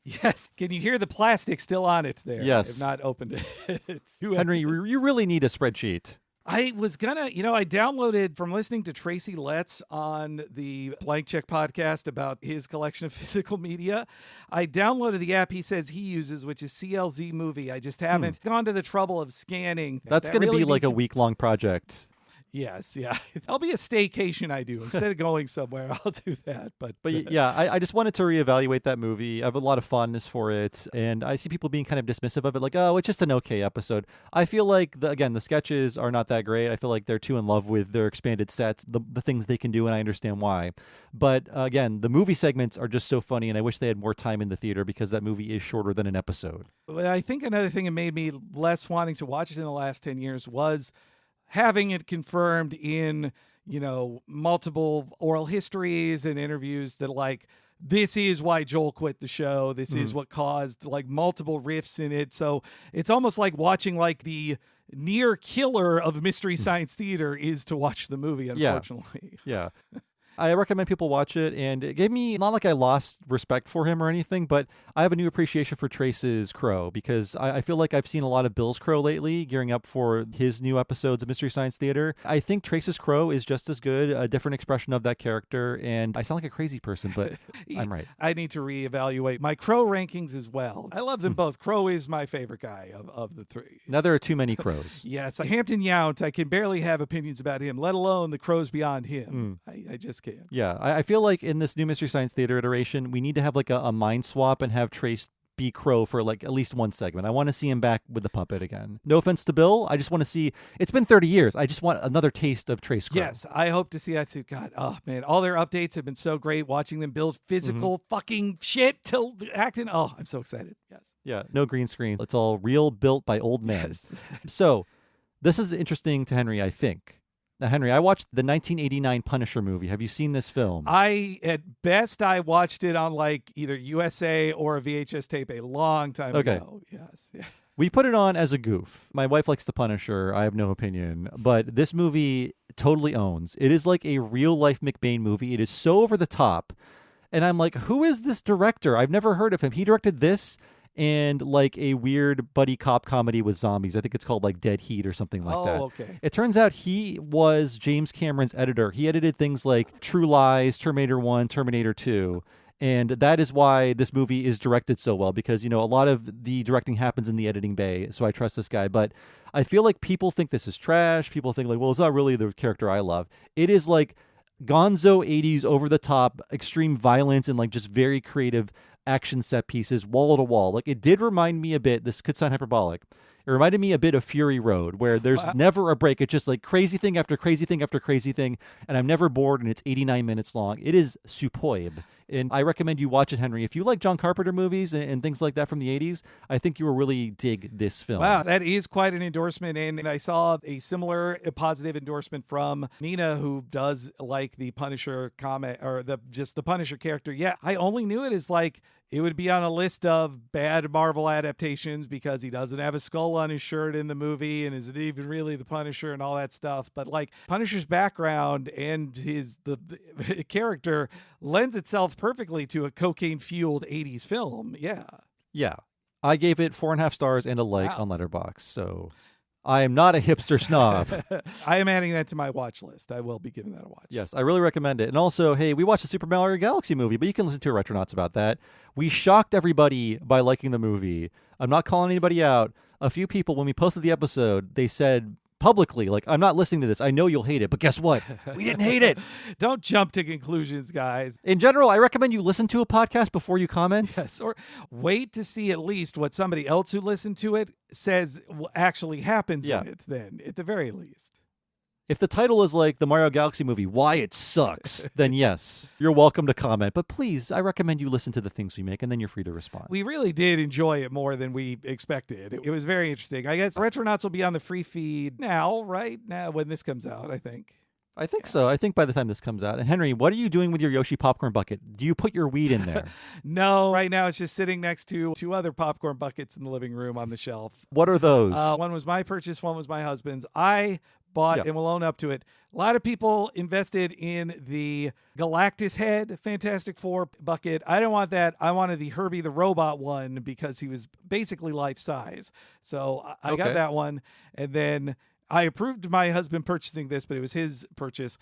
Yes. Can you hear the plastic still on it there? Yes. I've not opened it. Henry, you really need a spreadsheet. I was gonna, I downloaded from listening to Tracy Letts on the Blank Check podcast about his collection of physical media. I downloaded the app he says he uses, which is CLZ Movie. I just haven't gone to the trouble of scanning. That's going to be like a week-long project. Yes, yeah. That'll be a staycation I do. Instead of going somewhere, I'll do that. But yeah, I just wanted to reevaluate that movie. I have a lot of fondness for it, and I see people being kind of dismissive of it, like, oh, it's just an okay episode. I feel like, the sketches are not that great. I feel like they're too in love with their expanded sets, the things they can do, and I understand why. But again, the movie segments are just so funny, and I wish they had more time in the theater because that movie is shorter than an episode. I think another thing that made me less wanting to watch it in the last 10 years was having it confirmed in, multiple oral histories and interviews that, like, this is why Joel quit the show. This is what caused, like, multiple rifts in it. So it's almost like watching, like, the near killer of Mystery Science Theater is to watch the movie, unfortunately. Yeah. I recommend people watch it, and it gave me, not like I lost respect for him or anything, but I have a new appreciation for Trace's Crow, because I feel like I've seen a lot of Bill's Crow lately, gearing up for his new episodes of Mystery Science Theater. I think Trace's Crow is just as good, a different expression of that character, and I sound like a crazy person, but I'm right. I need to reevaluate my Crow rankings as well. I love them both. Crow is my favorite guy of the three. Now there are too many Crows. Yes, Hampton Yount, I can barely have opinions about him, let alone the Crows beyond him. I just can't. Yeah, I feel like in this new Mystery Science Theater iteration, we need to have like a mind swap and have Trace be Crow for like at least one segment. I want to see him back with the puppet again. No offense to Bill, I just want to see, it's been 30 years. I just want another taste of Trace Crow. Yes, I hope to see that too. God, oh man, all their updates have been so great. Watching them build physical fucking shit to acting. Oh, I'm so excited. Yes. Yeah, no green screen. It's all real, built by old men. Yes. So this is interesting to Henry, I think. Now, Henry, I watched the 1989 Punisher movie. Have you seen this film? At best, I watched it on like either USA or a VHS tape a long time ago. Yes. Yeah. We put it on as a goof. My wife likes The Punisher. I have no opinion. But this movie totally owns. It is like a real-life McBain movie. It is so over the top. And I'm like, who is this director? I've never heard of him. He directed this and like a weird buddy cop comedy with zombies. I think it's called like Dead Heat or something like that. Oh, okay. It turns out he was James Cameron's editor. He edited things like True Lies, Terminator 1, Terminator 2. And that is why this movie is directed so well, because, a lot of the directing happens in the editing bay. So I trust this guy. But I feel like people think this is trash. People think like, well, it's not really the character I love. It is like gonzo 80s over the top, extreme violence and like just very creative action set pieces, wall to wall. Like, it did remind me a bit, this could sound hyperbolic, it reminded me a bit of Fury Road, where there's never a break. It's just like crazy thing after crazy thing after crazy thing, and I'm never bored, and it's 89 minutes long. It is superb. And I recommend you watch it, Henry. If you like John Carpenter movies and things like that from the 80s, I think you will really dig this film. Wow, that is quite an endorsement. And I saw a similar positive endorsement from Nina, who does like the Punisher comic, or the Punisher character. Yeah, I only knew it as like, it would be on a list of bad Marvel adaptations because he doesn't have a skull on his shirt in the movie, and is it even really the Punisher and all that stuff. But like, Punisher's background and the character lends itself perfectly to a cocaine-fueled 80s film. Yeah. Yeah. I gave it 4.5 stars and a like on Letterboxd, so I am not a hipster snob. I am adding that to my watch list. I will be giving that a watch. Yes, I really recommend it. And also, hey, we watched the Super Mario Galaxy movie, but you can listen to Retronauts about that. We shocked everybody by liking the movie. I'm not calling anybody out. A few people, when we posted the episode, they said publicly, like, I'm not listening to this. I know you'll hate it, but guess what? We didn't hate it. Don't jump to conclusions, guys. In general, I recommend you listen to a podcast before you comment. Yes, or wait to see at least what somebody else who listened to it says actually happens in it, then, at the very least. If the title is like the Mario Galaxy movie, Why It Sucks, then yes, you're welcome to comment. But please, I recommend you listen to the things we make, and then you're free to respond. We really did enjoy it more than we expected. It was very interesting. I guess Retronauts will be on the free feed now, right? Now, when this comes out, I think. I think so. I think by the time this comes out. And Henry, what are you doing with your Yoshi popcorn bucket? Do you put your weed in there? No, right now it's just sitting next to 2 other popcorn buckets in the living room on the shelf. What are those? One was my purchase, one was my husband's. I bought and will own up to it. A lot of people invested in the Galactus head Fantastic Four bucket. I don't want that. I wanted the Herbie the Robot one because he was basically life size. So I got that one. And then I approved my husband purchasing this, but it was his purchase.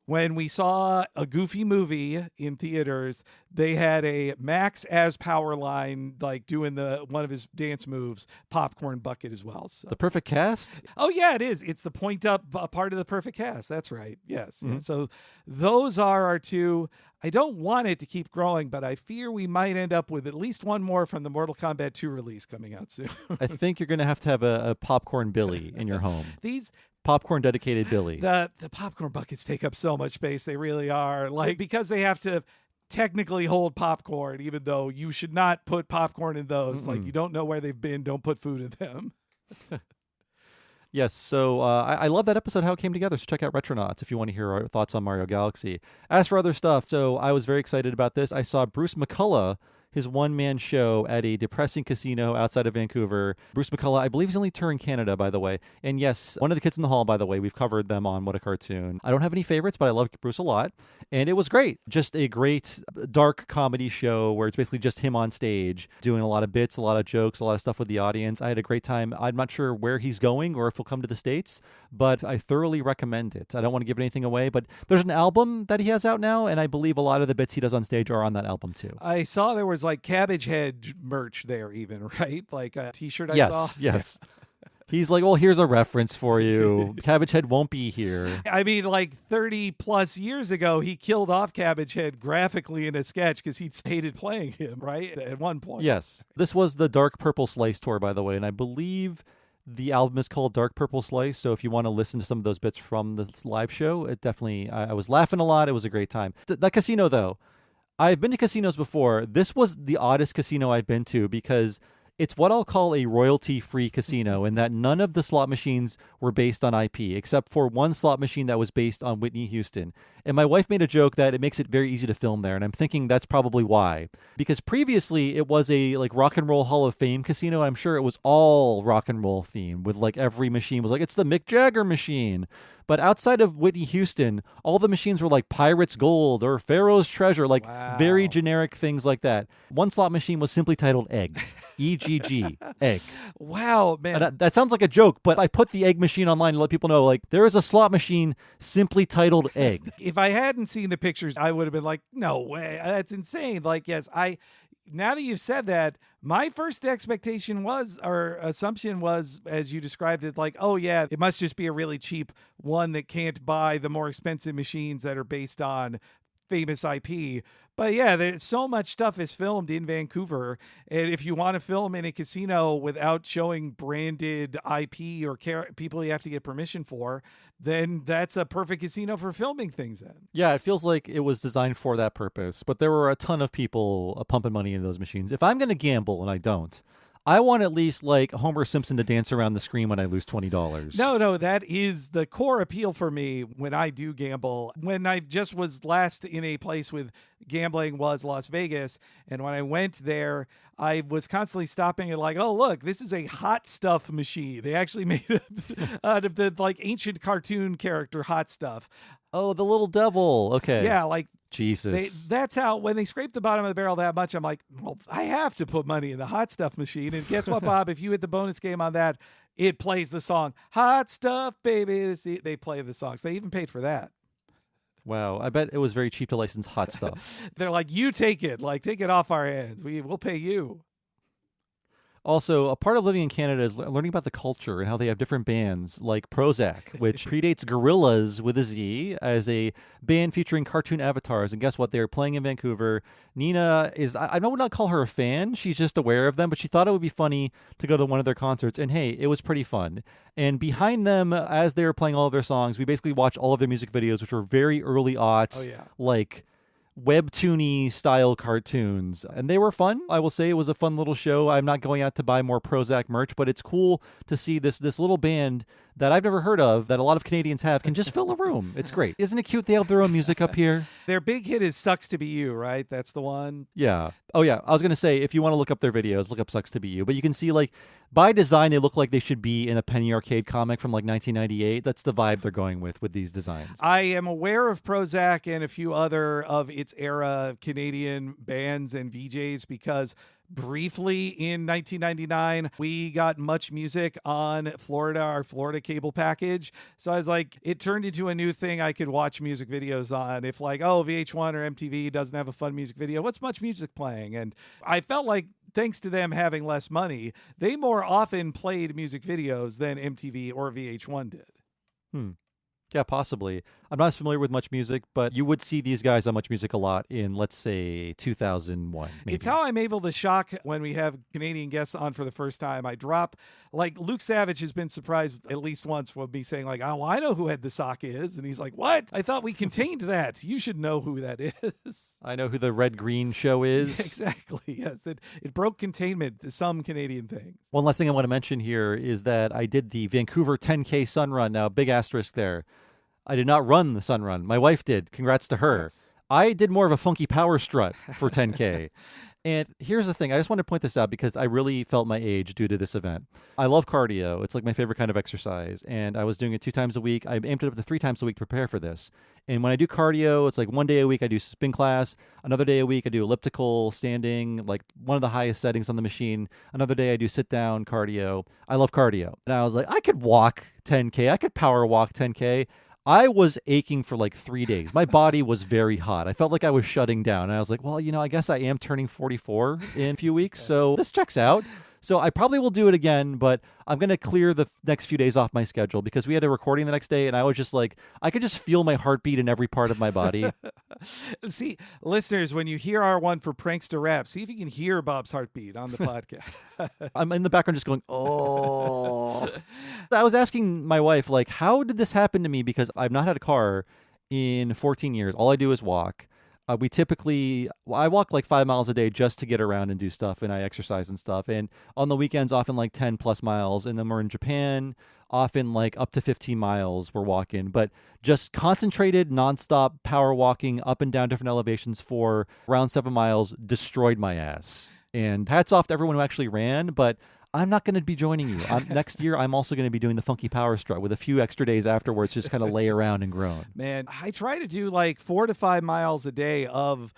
when we saw a Goofy movie in theaters, they had a Max as Powerline, like doing one of his dance moves, popcorn bucket as well. So. The perfect cast? Oh, yeah, it is. It's the point up part of the perfect cast. That's right. Yes. Mm-hmm. So those are our two. I don't want it to keep growing, but I fear we might end up with at least one more from the Mortal Kombat 2 release coming out soon. I think you're going to have a popcorn Billy in your home. These popcorn dedicated Billy. The popcorn buckets take up so much space. They really are. Like, because they have to technically hold popcorn, even though you should not put popcorn in those. Mm-mm. Like, you don't know where they've been. Don't put food in them. Yes, so I love that episode, how it came together. So check out Retronauts if you want to hear our thoughts on Mario Galaxy. As for other stuff, so I was very excited about this. I saw Bruce McCullough, his one-man show at a depressing casino outside of Vancouver. Bruce McCullough, I believe he's only touring Canada, by the way. And yes, one of the kids in the hall, by the way, we've covered them on What a Cartoon. I don't have any favorites, but I love Bruce a lot. And it was great. Just a great dark comedy show where it's basically just him on stage doing a lot of bits, a lot of jokes, a lot of stuff with the audience. I had a great time. I'm not sure where he's going or if he'll come to the States, but I thoroughly recommend it. I don't want to give anything away, but there's an album that he has out now, and I believe a lot of the bits he does on stage are on that album too. I saw there was like Cabbage Head merch there even, right? Like a t-shirt I saw. Yes. He's like, well, here's a reference for you. Cabbage Head won't be here. I mean, like 30 plus years ago, he killed off Cabbage Head graphically in a sketch because he'd hated playing him, right? At one point. Yes. This was the Dark Purple Slice tour, by the way, and I believe the album is called Dark Purple Slice, so if you want to listen to some of those bits from the live show, it definitely, I was laughing a lot. It was a great time. That casino, though, I've been to casinos before. This was the oddest casino I've been to because it's what I'll call a royalty-free casino in that none of the slot machines were based on IP, except for one slot machine that was based on Whitney Houston. And my wife made a joke that it makes it very easy to film there, and I'm thinking that's probably why. Because previously, it was a like Rock and Roll Hall of Fame casino, and I'm sure it was all rock and roll themed, with like every machine was like, it's the Mick Jagger machine. But outside of Whitney Houston, all the machines were like Pirate's Gold or Pharaoh's Treasure, like very generic things like that. One slot machine was simply titled Egg. EGG, Egg. Wow, man. That sounds like a joke, but I put the Egg machine online to let people know, like, there is a slot machine simply titled Egg. If I hadn't seen the pictures, I would have been like, no way. That's insane. Like, yes, now that you've said that, my first expectation was, or assumption was, as you described it, like, oh yeah, it must just be a really cheap one that can't buy the more expensive machines that are based on famous IP. But yeah, there's so much stuff is filmed in Vancouver, and if you want to film in a casino without showing branded IP or people you have to get permission for, then that's a perfect casino for filming things in. Yeah, it feels like it was designed for that purpose, but there were a ton of people pumping money into those machines. If I'm going to gamble, and I don't, I want at least like Homer Simpson to dance around the screen when I lose $20. No, that is the core appeal for me when I do gamble. When I just was last in a place with gambling was Las Vegas, and when I went there, I was constantly stopping and like, oh look, this is a hot stuff machine. They actually made it out of the like ancient cartoon character Hot Stuff. Oh, the little devil. Okay. Yeah, like Jesus. That's how, when they scrape the bottom of the barrel that much, I'm like, well, I have to put money in the Hot Stuff machine. And guess what, Bob? If you hit the bonus game on that, it plays the song Hot Stuff, baby. They play the songs. They even paid for that. Wow. I bet it was very cheap to license Hot Stuff. They're like, you take it. Like, take it off our hands. We'll pay you. Also, a part of living in Canada is learning about the culture and how they have different bands, like Prozac, which predates Gorillaz with a Z, as a band featuring cartoon avatars. And guess what? They're playing in Vancouver. Nina is, I would not call her a fan. She's just aware of them, but she thought it would be funny to go to one of their concerts. And hey, it was pretty fun. And behind them, as they were playing all of their songs, we basically watched all of their music videos, which were very early aughts, like webtoony style cartoons, and they were fun. I will say it was a fun little show. I'm not going out to buy more Prozac merch, but it's cool to see this little band that I've never heard of, that a lot of Canadians have, can just fill a room. It's great. Isn't it cute they have their own music up here? Their big hit is Sucks to Be You, right? That's the one. Yeah. Oh, yeah. I was going to say, if you want to look up their videos, look up Sucks to Be You. But you can see, like, by design, they look like they should be in a Penny Arcade comic from, like, 1998. That's the vibe they're going with these designs. I am aware of Prozac and a few other of its era Canadian bands and VJs because briefly in 1999. We got Much Music on Florida, our Florida cable package. So I was like, it turned into a new thing I could watch music videos on. If like, oh, VH1 or MTV doesn't have a fun music video, what's Much Music playing? And I felt like, thanks to them having less money, they more often played music videos than MTV or VH1 did. Yeah, possibly. I'm not as familiar with Much Music, but you would see these guys on Much Music a lot in, let's say, 2001. Maybe. It's how I'm able to shock when we have Canadian guests on for the first time. I drop, like, Luke Savage has been surprised at least once with me saying, like, oh, well, I know who Ed the Sock is. And he's like, what? I thought we contained that. You should know who that is. I know who the Red Green Show is. Exactly, yes. It broke containment to some Canadian things. One last thing I want to mention here is that I did the Vancouver 10K Sun Run. Now, big asterisk there. I did not run the Sun Run. My wife did. Congrats to her. Yes. I did more of a funky power strut for 10K. And here's the thing. I just want to point this out because I really felt my age due to this event. I love cardio. It's like my favorite kind of exercise. And I was doing it 2 times a week. I amped it up to 3 times a week to prepare for this. And when I do cardio, it's like 1 day a week I do spin class. Another day a week I do elliptical, standing, like one of the highest settings on the machine. Another day I do sit down cardio. I love cardio. And I was like, I could walk 10K. I could power walk 10K. I was aching for like 3 days. My body was very hot. I felt like I was shutting down. And I was like, well, I guess I am turning 44 in a few weeks. So this checks out. So I probably will do it again, but I'm going to clear the next few days off my schedule because we had a recording the next day and I was just like, I could just feel my heartbeat in every part of my body. See, listeners, when you hear our one for Prankster Rap, see if you can hear Bob's heartbeat on the podcast. I'm in the background just going, oh. I was asking my wife, like, how did this happen to me? Because I've not had a car in 14 years. All I do is walk. I walk like 5 miles a day just to get around and do stuff, and I exercise and stuff. And on the weekends, often like 10 plus miles. And then we're in Japan, often like up to 15 miles we're walking. But just concentrated, nonstop power walking up and down different elevations for around 7 miles destroyed my ass. And hats off to everyone who actually ran, but I'm not going to be joining you. Next year, I'm also going to be doing the funky power strut with a few extra days afterwards, just kind of lay around and groan. Man, I try to do like 4 to 5 miles a day of,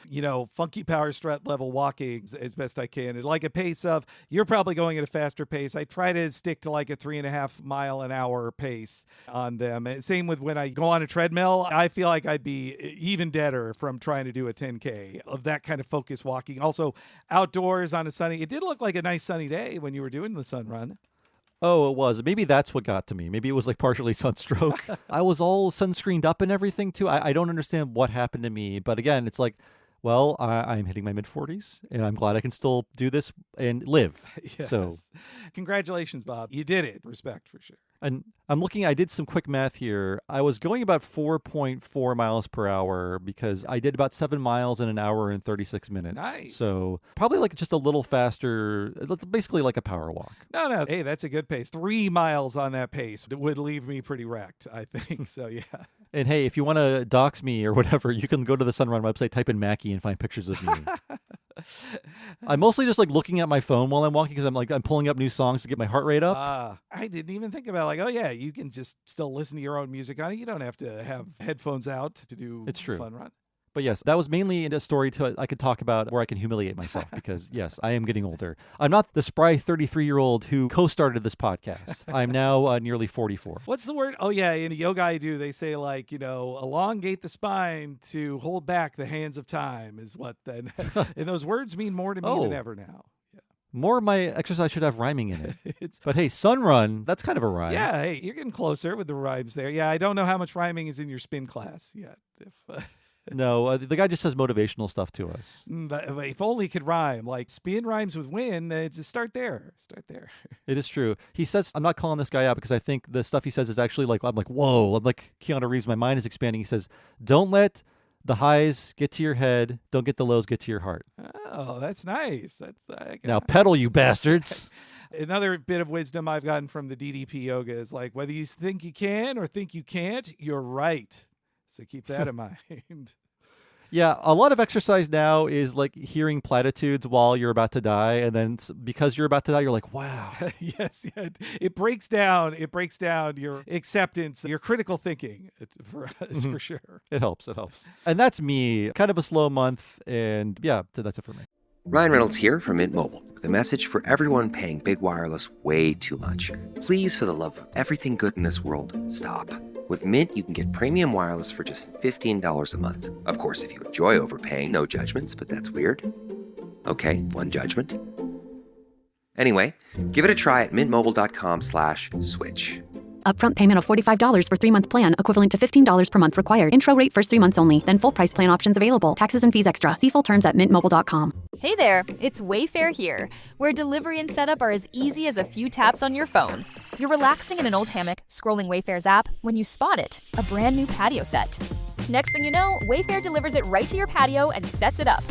funky power strut level walking as best I can. And like a pace of, you're probably going at a faster pace. I try to stick to like a 3.5 mile an hour pace on them. And same with when I go on a treadmill. I feel like I'd be even deader from trying to do a 10K of that kind of focus walking. Also, outdoors on a sunny, it did look like a nice sunny day when you were doing the Sun Run. Oh, it was. Maybe that's what got to me. Maybe it was like partially sunstroke. I was all sunscreened up and everything too. I don't understand what happened to me. But again, it's like, well, I'm hitting my mid-40s and I'm glad I can still do this and live. Yes. So congratulations, Bob. You did it. Respect for sure. And I did some quick math here. I was going about 4.4 miles per hour because I did about 7 miles in an hour and 36 minutes. Nice. So probably like just a little faster, basically like a power walk. No. Hey, that's a good pace. 3 miles on that pace would leave me pretty wrecked, I think. So, yeah. And hey, if you want to dox me or whatever, you can go to the Sun Run website, type in Mackie and find pictures of me. I'm mostly just like looking at my phone while I'm walking because I'm pulling up new songs to get my heart rate up. I didn't even think about like, oh yeah, you can just still listen to your own music on it. You don't have to have headphones out to do It's true. Fun Run. But yes, that was mainly a story I could talk about where I can humiliate myself because yes, I am getting older. I'm not the spry 33-year-old who co-started this podcast. I'm now nearly 44. What's the word? Oh yeah, in yoga I do. They say like, elongate the spine to hold back the hands of time is what then. And those words mean more to me than ever now. More of my exercise should have rhyming in it. But hey, Sun Run, that's kind of a rhyme. Yeah, hey, you're getting closer with the rhymes there. Yeah, I don't know how much rhyming is in your spin class yet. No, the guy just says motivational stuff to us. But if only could rhyme, like spin rhymes with win, just start there. It is true. He says, I'm not calling this guy out because I think the stuff he says is actually like, I'm like, whoa, I'm like Keanu Reeves. My mind is expanding. He says, don't let the highs get to your head. Don't get the lows get to your heart. Oh, that's nice. Now pedal, you bastards. Another bit of wisdom I've gotten from the DDP yoga is like, whether you think you can or think you can't, you're right. So keep that in mind. Yeah, a lot of exercise now is like hearing platitudes while you're about to die. And then because you're about to die, you're like, wow. Yes. It breaks down your acceptance, your critical thinking for sure. It helps. And that's me. Kind of a slow month. And yeah, that's it for me. Ryan Reynolds here from Mint Mobile with a message for everyone paying big wireless way too much. Please, for the love of everything good in this world, stop. With Mint, you can get premium wireless for just $15 a month. Of course, if you enjoy overpaying, no judgments, but that's weird. Okay, one judgment. Anyway, give it a try at mintmobile.com/switch. Upfront payment of $45 for 3-month plan, equivalent to $15 per month required. Intro rate first 3 months only. Then full price plan options available. Taxes and fees extra. See full terms at mintmobile.com. Hey there, it's Wayfair here, where delivery and setup are as easy as a few taps on your phone. You're relaxing in an old hammock, scrolling Wayfair's app, when you spot it, a brand new patio set. Next thing you know, Wayfair delivers it right to your patio and sets it up.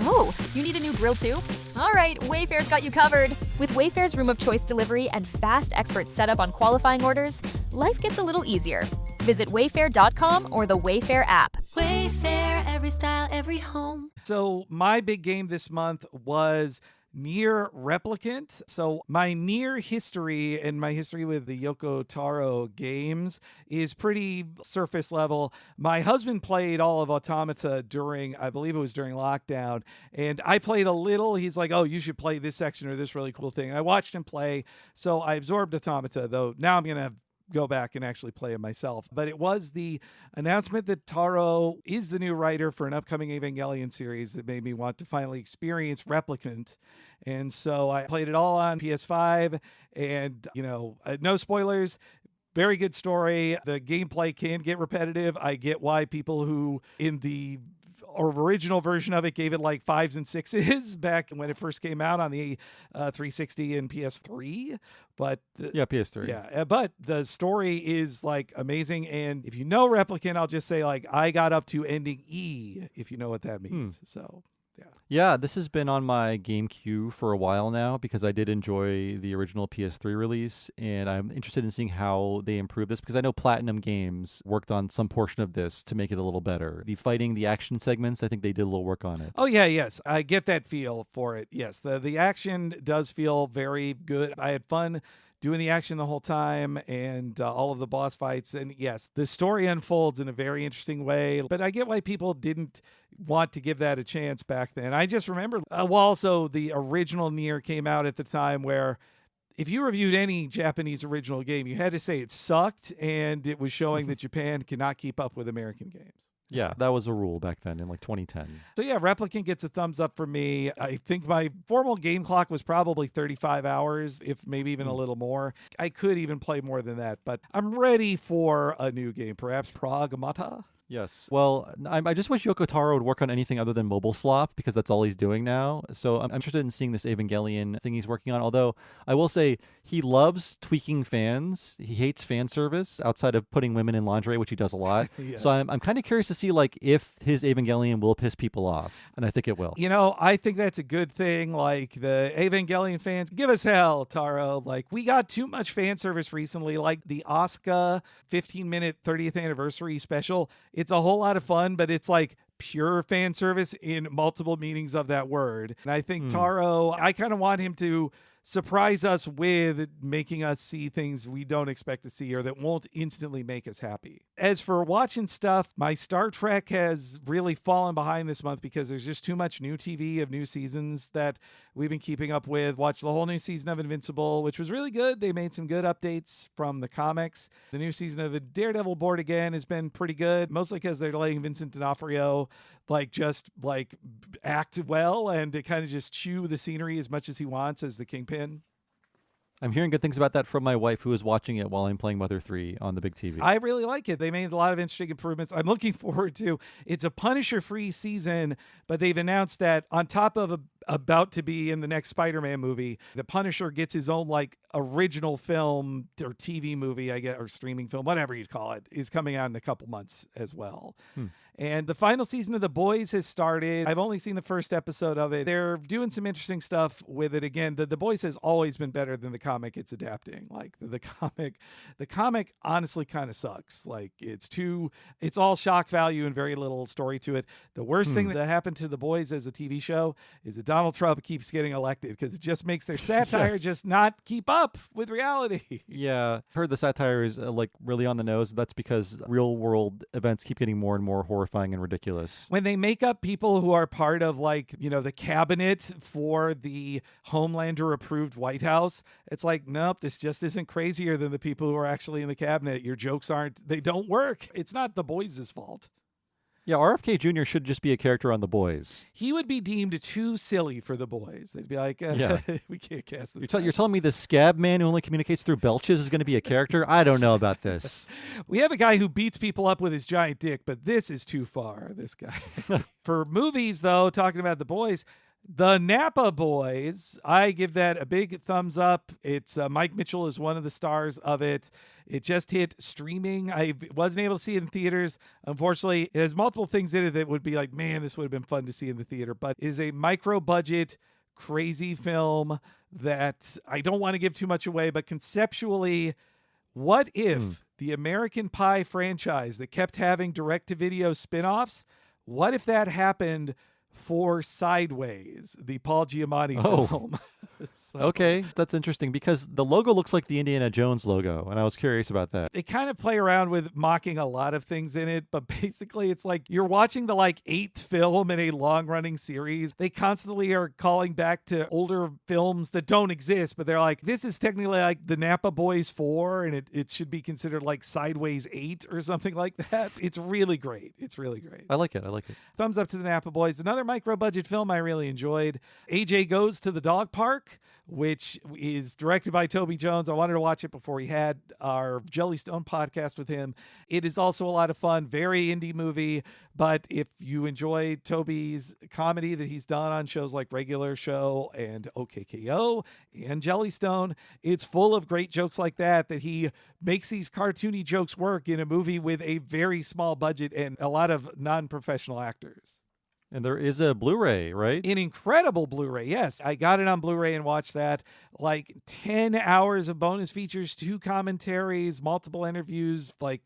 Oh, you need a new grill too? All right, Wayfair's got you covered. With Wayfair's room of choice delivery and fast expert setup on qualifying orders, life gets a little easier. Visit wayfair.com or the Wayfair app. Wayfair, every style, every home. So my big game this month was Nier Replicant. So my Nier history and my history with the Yoko Taro games is pretty surface level. My husband played all of Automata during, I believe it was during lockdown, and I played a little. He's like, oh, you should play this section or this really cool thing. I watched him play, so I absorbed Automata, though now I'm going to go back and actually play it myself. But it was the announcement that Taro is the new writer for an upcoming Evangelion series that made me want to finally experience Replicant. And so I played it all on PS5 and, no spoilers. Very good story. The gameplay can get repetitive. I get why people who in the original version of it gave it like 5s and 6s back when it first came out on the 360 and PS3. But PS3. Yeah, but the story is like amazing. And if you know Replicant, I'll just say like I got up to ending E, if you know what that means. So yeah, this has been on my game queue for a while now because I did enjoy the original PS3 release, and I'm interested in seeing how they improve this because I know Platinum Games worked on some portion of this to make it a little better. The fighting, the action segments, I think they did a little work on it. Oh, yeah, yes. I get that feel for it. Yes, the action does feel very good. I had fun doing the action the whole time and all of the boss fights. And yes, the story unfolds in a very interesting way. But I get why people didn't want to give that a chance back then. I just remember, also the original Nier came out at the time where if you reviewed any Japanese original game, you had to say it sucked and it was showing that Japan cannot keep up with American games. Yeah, that was a rule back then in like 2010. So yeah, Replicant gets a thumbs up for me. I think my formal game clock was probably 35 hours, if maybe even a little more. I could even play more than that, but I'm ready for a new game, perhaps Pragmata. Yes. Well, I just wish Yoko Taro would work on anything other than mobile slop because that's all he's doing now. So I'm interested in seeing this Evangelion thing he's working on. Although I will say he loves tweaking fans. He hates fan service outside of putting women in lingerie, which he does a lot. Yeah. So I'm kind of curious to see like if his Evangelion will piss people off. And I think it will. I think that's a good thing. Like the Evangelion fans, give us hell, Taro. Like we got too much fan service recently. Like the Asuka 15-minute 30th anniversary special. It's a whole lot of fun, but it's like pure fan service in multiple meanings of that word. And I think Taro, I kind of want him to surprise us with making us see things we don't expect to see or that won't instantly make us happy. As for watching stuff, my Star Trek has really fallen behind this month because there's just too much new TV of new seasons that we've been keeping up with. Watched the whole new season of Invincible, which was really good. They made some good updates from the comics. The new season of Daredevil Born Again has been pretty good, mostly because they're letting Vincent D'Onofrio act well and to kind of just chew the scenery as much as he wants as the Kingpin. I'm hearing good things about that from my wife who is watching it while I'm playing Mother 3 on the big TV. I really like it. They made a lot of interesting improvements. I'm looking forward to it's a Punisher-free season, but they've announced that on top of about to be in the next Spider-Man movie, the Punisher gets his own original film or TV movie, I guess, or streaming film, whatever you'd call it, is coming out in a couple months as well. And the final season of The Boys has started. I've only seen the first episode of it. They're doing some interesting stuff with it. Again, The Boys has always been better than the comic it's adapting. The comic honestly kind of sucks. It's all shock value and very little story to it. The worst thing that happened to The Boys as a TV show is that Donald Trump keeps getting elected, because it just makes their satire just not keep up with reality. Yeah, heard the satire is like really on the nose. That's because real world events keep getting more and more horrifying and ridiculous. When they make up people who are part of, like, you know, the cabinet for the Homelander approved White House, it's like, nope, this just isn't crazier than the people who are actually in the cabinet. Your jokes they don't work. It's not the boys' fault. Yeah, RFK Jr. should just be a character on The Boys. He would be deemed too silly for The Boys. They'd be like, we can't cast this. You're telling me the scab man who only communicates through belches is going to be a character? I don't know about this. We have a guy who beats people up with his giant dick, but this is too far, this guy. For movies, though, talking about The Boys, The Napa Boys, I give that a big thumbs up. It's Mike Mitchell is one of the stars of it. It just hit streaming. I wasn't able to see it in theaters. Unfortunately, it has multiple things in it that would be like, man, this would have been fun to see in the theater. But it is a micro-budget, crazy film that I don't want to give too much away. But conceptually, what if the American Pie franchise that kept having direct-to-video spinoffs, what if that happened for Sideways, the Paul Giamatti film? So, okay, that's interesting because the logo looks like the Indiana Jones logo, and I was curious about that. They kind of play around with mocking a lot of things in it, but basically it's like you're watching the like 8th film in a long-running series. They constantly are calling back to older films that don't exist, but they're like, this is technically like the Napa Boys 4, and it should be considered like Sideways 8 or something like that. It's really great. It's really great. I like it. Thumbs up to the Napa Boys. Another micro-budget film I really enjoyed, AJ Goes to the Dog Park, which is directed by Toby Jones. I wanted to watch it before we had our Jellystone podcast with him. It is also a lot of fun, very indie movie, but if you enjoy Toby's comedy that he's done on shows like Regular Show and OKKO and Jellystone, it's full of great jokes like that he makes these cartoony jokes work in a movie with a very small budget and a lot of non-professional actors. And there is a Blu-ray, right? An incredible Blu-ray, yes. I got it on Blu-ray and watched that. Like 10 hours of bonus features, 2 commentaries, multiple interviews, like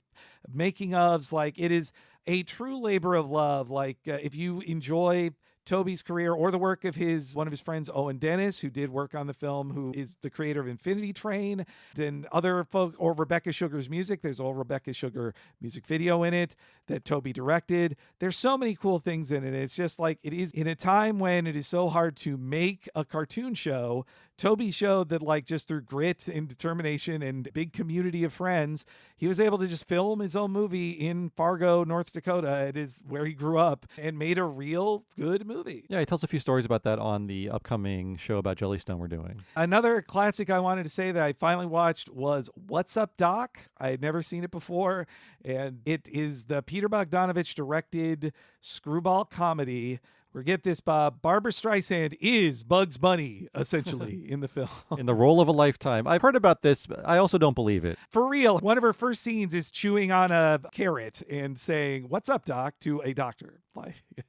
making ofs. Like, it is a true labor of love. Like, if you enjoy Toby's career or the work of one of his friends, Owen Dennis, who did work on the film, who is the creator of Infinity Train, and other folk, or Rebecca Sugar's music. There's a Rebecca Sugar music video in it that Toby directed. There's so many cool things in it. It's just like, it is in a time when it is so hard to make a cartoon show. Toby showed that, like, just through grit and determination and a big community of friends, he was able to just film his own movie in Fargo, North Dakota. It is where he grew up, and made a real good movie. Yeah, he tells a few stories about that on the upcoming show about Jellystone we're doing. Another classic I wanted to say that I finally watched was What's Up, Doc? I had never seen it before, and it is the Peter Bogdanovich directed screwball comedy. Or get this, Bob, Barbra Streisand is Bugs Bunny, essentially, in the film. In the role of a lifetime. I've heard about this, but I also don't believe it. For real, one of her first scenes is chewing on a carrot and saying, "What's up, Doc?" to a doctor.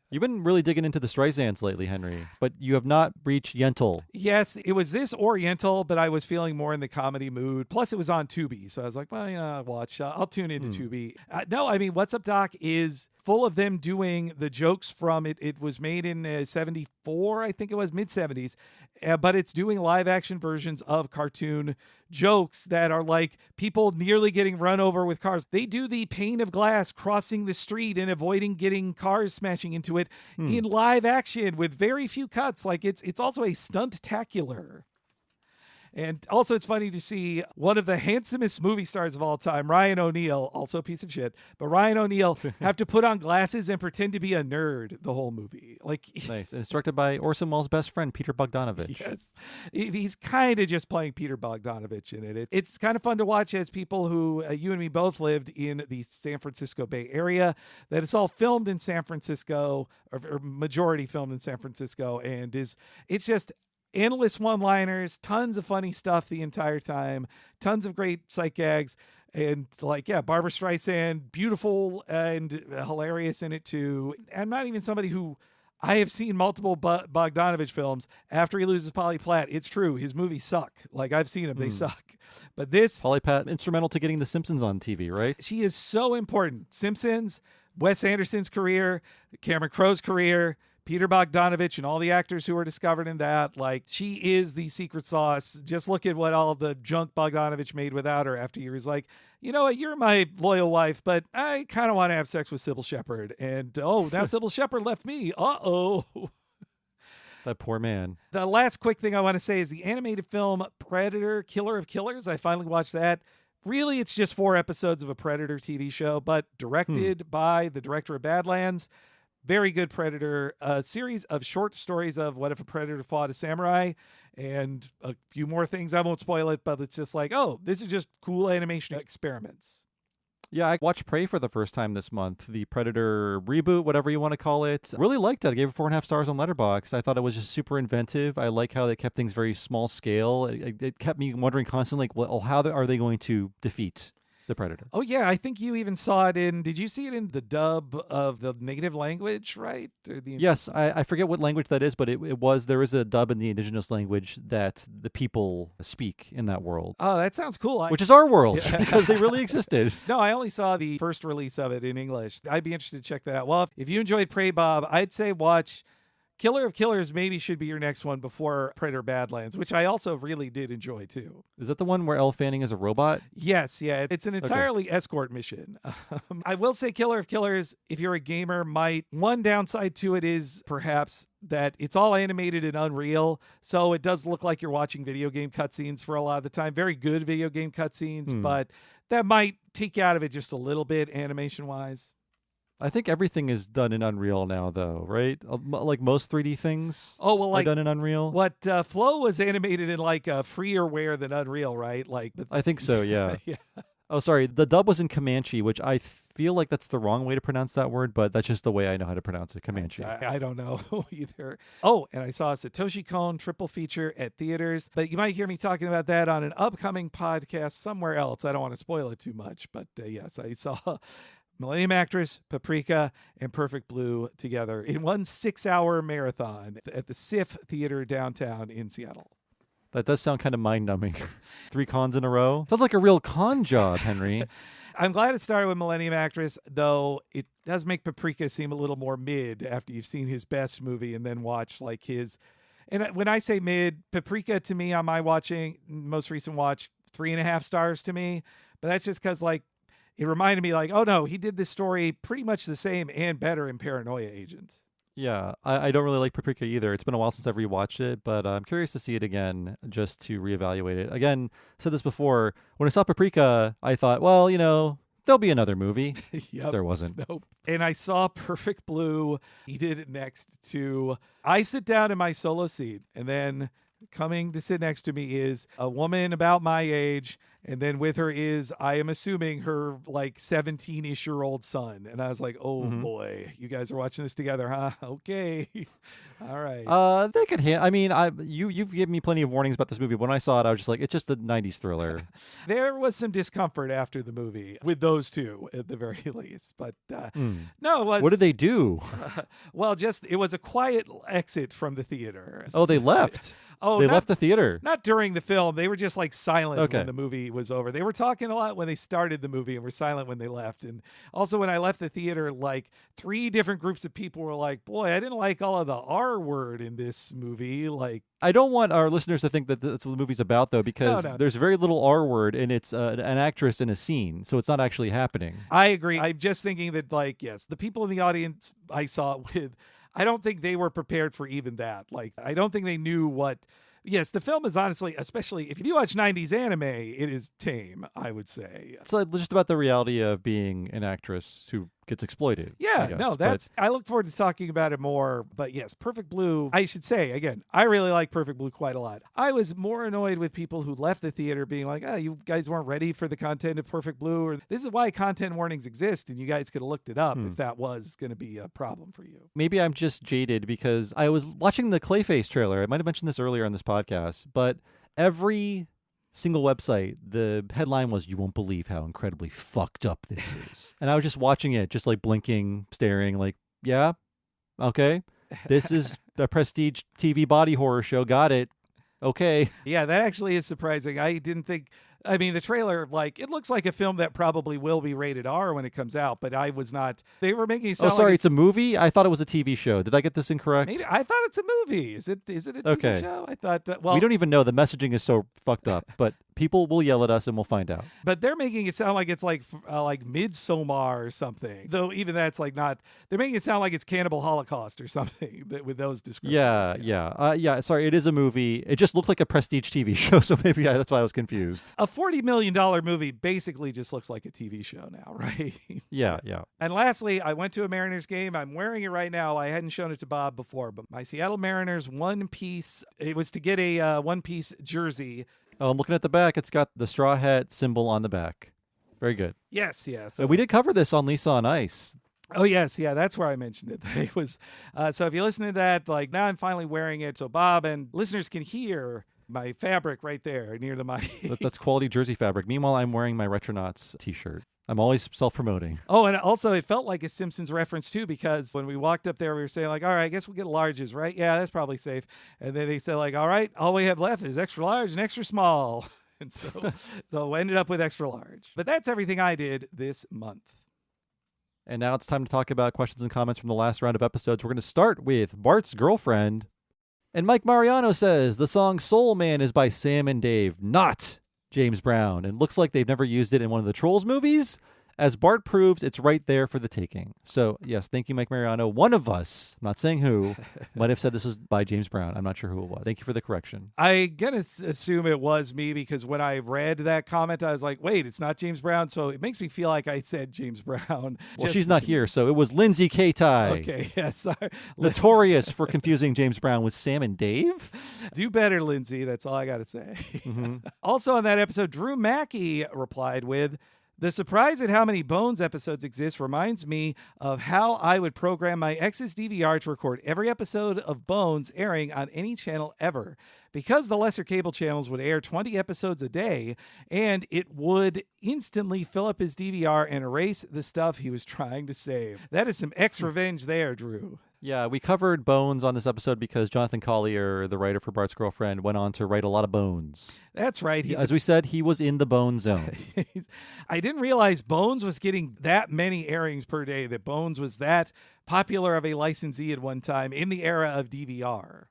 You've been really digging into the Streisands lately, Henry, but you have not reached Yentl. Yes, it was this or Yentl, but I was feeling more in the comedy mood. Plus, it was on Tubi, so I was like, well, yeah, I'll tune into Tubi. No, I mean, What's Up, Doc is full of them doing the jokes from it. It was made in 74, I think it was, mid-70s, but it's doing live-action versions of cartoon jokes that are like people nearly getting run over with cars. They do the pane of glass crossing the street and avoiding getting cars smashing into it in live action with very few cuts. Like, it's also a stunt-tacular. And also, it's funny to see one of the handsomest movie stars of all time, Ryan O'Neal, also a piece of shit, but Ryan O'Neal have to put on glasses and pretend to be a nerd the whole movie. Like, nice. And it's directed by Orson Welles' best friend, Peter Bogdanovich. Yes. He's kind of just playing Peter Bogdanovich in it. It's kind of fun to watch as people who, you and me both lived in the San Francisco Bay Area, that it's all filmed in San Francisco, or majority filmed in San Francisco, and it's just endless one-liners, tons of funny stuff the entire time, tons of great sight gags, and Barbra Streisand, beautiful and hilarious in it too. I'm not even somebody who, I have seen multiple Bogdanovich films. After he loses Polly Platt, it's true, his movies suck. Like, I've seen them, they suck. But this... Polly Platt, instrumental to getting The Simpsons on TV, right? She is so important. Simpsons, Wes Anderson's career, Cameron Crowe's career, Peter Bogdanovich and all the actors who were discovered in that. Like, she is the secret sauce. Just look at what all the junk Bogdanovich made without her after he was like, you know what, you're my loyal wife, but I kind of want to have sex with Sybil Shepherd. And, oh, now Sybil Shepherd left me. Uh-oh. That poor man. The last quick thing I want to say is the animated film Predator, Killer of Killers. I finally watched that. Really, it's just 4 episodes of a Predator TV show, but directed by the director of Badlands. Very good Predator. A series of short stories of what if a Predator fought a samurai, and a few more things. I won't spoil it, but it's just like, oh, this is just cool animation experiments. Yeah, I watched Prey for the first time this month, the Predator reboot, whatever you want to call it. Really liked it. I gave it 4.5 stars on Letterboxd. I thought it was just super inventive. I like how they kept things very small scale. It kept me wondering constantly, like, well, how are they going to defeat the Predator? Oh, yeah. I think you even saw it did you see it in the dub of the native language, right? Yes, I forget what language that is, but there is a dub in the indigenous language that the people speak in that world. Oh, that sounds cool. Which is our world, because they really existed. No, I only saw the first release of it in English. I'd be interested to check that out. Well, if you enjoyed Prey, Bob, I'd say watch Killer of Killers. Maybe should be your next one before Predator Badlands, which I also really did enjoy too. Is that the one where Elle Fanning is a robot? Yes, yeah. It's an entirely escort mission. I will say Killer of Killers, if you're a gamer, one downside to it is perhaps that it's all animated in Unreal, so it does look like you're watching video game cutscenes for a lot of the time. Very good video game cutscenes, but that might take you out of it just a little bit animation-wise. I think everything is done in Unreal now, though, right? Like most 3D things are done in Unreal. What Flow was animated in like freerware than Unreal, right? I think so, yeah. Yeah. Oh, sorry. The dub was in Comanche, which I feel like that's the wrong way to pronounce that word, but that's just the way I know how to pronounce it, Comanche. I don't know either. Oh, and I saw a Satoshi Kon triple feature at theaters, but you might hear me talking about that on an upcoming podcast somewhere else. I don't want to spoil it too much, but yes, I saw Millennium Actress, Paprika, and Perfect Blue together in one 6-hour marathon at the SIF Theater downtown in Seattle. That does sound kind of mind-numbing. 3 cons in a row? Sounds like a real con job, Henry. I'm glad it started with Millennium Actress, though it does make Paprika seem a little more mid after you've seen his best movie and then watch like his... And when I say mid, Paprika to me on my most recent watch, 3.5 stars to me. But that's just because like it reminded me like, oh no, he did this story pretty much the same and better in Paranoia Agent. Yeah, I don't really like Paprika either. It's been a while since I've rewatched it, but I'm curious to see it again just to reevaluate it. Again, I said this before, when I saw Paprika, I thought, well, there'll be another movie. Yep. There wasn't. Nope. And I saw Perfect Blue. He did it next to, I sit down in my solo seat, and then coming to sit next to me is a woman about my age, and then with her is, I am assuming, her like 17-ish-year-old son. And I was like, oh boy, you guys are watching this together, huh? Okay. All right. They could hit. I mean, you've given me plenty of warnings about this movie. When I saw it, I was just like, it's just a 90s thriller. There was some discomfort after the movie with those two at the very least. But no, it was... What did they do? Well, it was a quiet exit from the theater. Oh, they left. They left the theater. Not during the film. They were just like silent when the movie was over. They were talking a lot when they started the movie and were silent when they left. And also when I left the theater, like 3 different groups of people were like, boy, I didn't like all of the R word in this movie. Like, I don't want our listeners to think that that's what the movie's about, though, because there's very little R word and it's an actress in a scene. So it's not actually happening. I agree. I'm just thinking that, like, yes, the people in the audience I saw it with, I don't think they were prepared for even that. Like, I don't think they knew what... Yes, the film is honestly, especially if you watch 90s anime, it is tame, I would say. It's like just about the reality of being an actress who gets exploited. Yeah, I look forward to talking about it more. But yes, Perfect Blue, I should say, again, I really like Perfect Blue quite a lot. I was more annoyed with people who left the theater being like, you guys weren't ready for the content of Perfect Blue, or this is why content warnings exist, and you guys could have looked it up if that was going to be a problem for you. Maybe I'm just jaded because I was watching the Clayface trailer. I might have mentioned this earlier on this podcast, but every single website, the headline was, "You won't believe how incredibly fucked up this is." And I was just watching it, just like blinking, staring, like, yeah, okay, this is a prestige TV body horror show. Got it. Okay. Yeah, that actually is surprising. I didn't think I mean, the trailer, like, it looks like a film that probably will be rated R when it comes out, but I was not. They were making it sound sorry, like it's a movie? I thought it was a TV show. Did I get this incorrect? Maybe I thought it's a movie. Is it a TV show? I thought. Well, we don't even know. The messaging is so fucked up, but people will yell at us and we'll find out. But they're making it sound like it's like Midsommar or something. Though even that's like not. They're making it sound like it's Cannibal Holocaust or something with those descriptions. Yeah. Sorry, it is a movie. It just looked like a prestige TV show, so maybe that's why I was confused. A $40 million movie basically just looks like a TV show now, right? Yeah. And lastly, I went to a Mariners game. I'm wearing it right now. I hadn't shown it to Bob before, but my Seattle Mariners one-piece, it was to get a one-piece jersey. Oh, I'm looking at the back. It's got the straw hat symbol on the back. Very good. Yes. We did cover this on Lisa on Ice. Oh, yes. Yeah, that's where I mentioned it. It was so if you listen to that, like now I'm finally wearing it so Bob and listeners can hear my fabric right there near the mic. That's quality jersey fabric. Meanwhile, I'm wearing my Retronauts t-shirt. I'm always self-promoting. Oh, and also it felt like a Simpsons reference too, because when we walked up there, we were saying like, all right, I guess we'll get larges, right? Yeah, that's probably safe. And then they said like, all right, all we have left is extra large and extra small. And so we ended up with extra large. But that's everything I did this month. And now it's time to talk about questions and comments from the last round of episodes. We're going to start with Bart's girlfriend. And Mike Mariano says, the song Soul Man is by Sam and Dave, not James Brown. And looks like they've never used it in one of the Trolls movies. As Bart proves, it's right there for the taking. So, yes, thank you, Mike Mariano. One of us, I'm not saying who, might have said this was by James Brown. I'm not sure who it was. Thank you for the correction. I'm going to assume it was me because when I read that comment, I was like, wait, it's not James Brown. So it makes me feel like I said James Brown. Well, she's not here, so it was Lindsay K-Tai. Okay, yes. Sorry. Notorious for confusing James Brown with Sam and Dave. Do better, Lindsay. That's all I got to say. Mm-hmm. Also on that episode, Drew Mackey replied with, the surprise at how many Bones episodes exist reminds me of how I would program my ex's DVR to record every episode of Bones airing on any channel ever. Because the lesser cable channels would air 20 episodes a day, and it would instantly fill up his DVR and erase the stuff he was trying to save. That is some ex-revenge there, Drew. Yeah, we covered Bones on this episode because Jonathan Collier, the writer for Bart's Girlfriend, went on to write a lot of Bones. That's right. As we said, he was in the Bone zone. I didn't realize Bones was getting that many airings per day, that Bones was that popular of a licensee at one time in the era of DVR.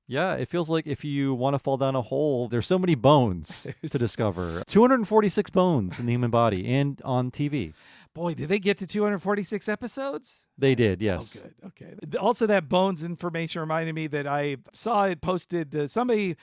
Yeah, it feels like if you want to fall down a hole, there's so many bones to discover. 246 bones in the human body and on TV. Boy, did they get to 246 episodes? They did, yes. Oh, good. Okay. Also, that Bones information reminded me that I saw it posted. Somebody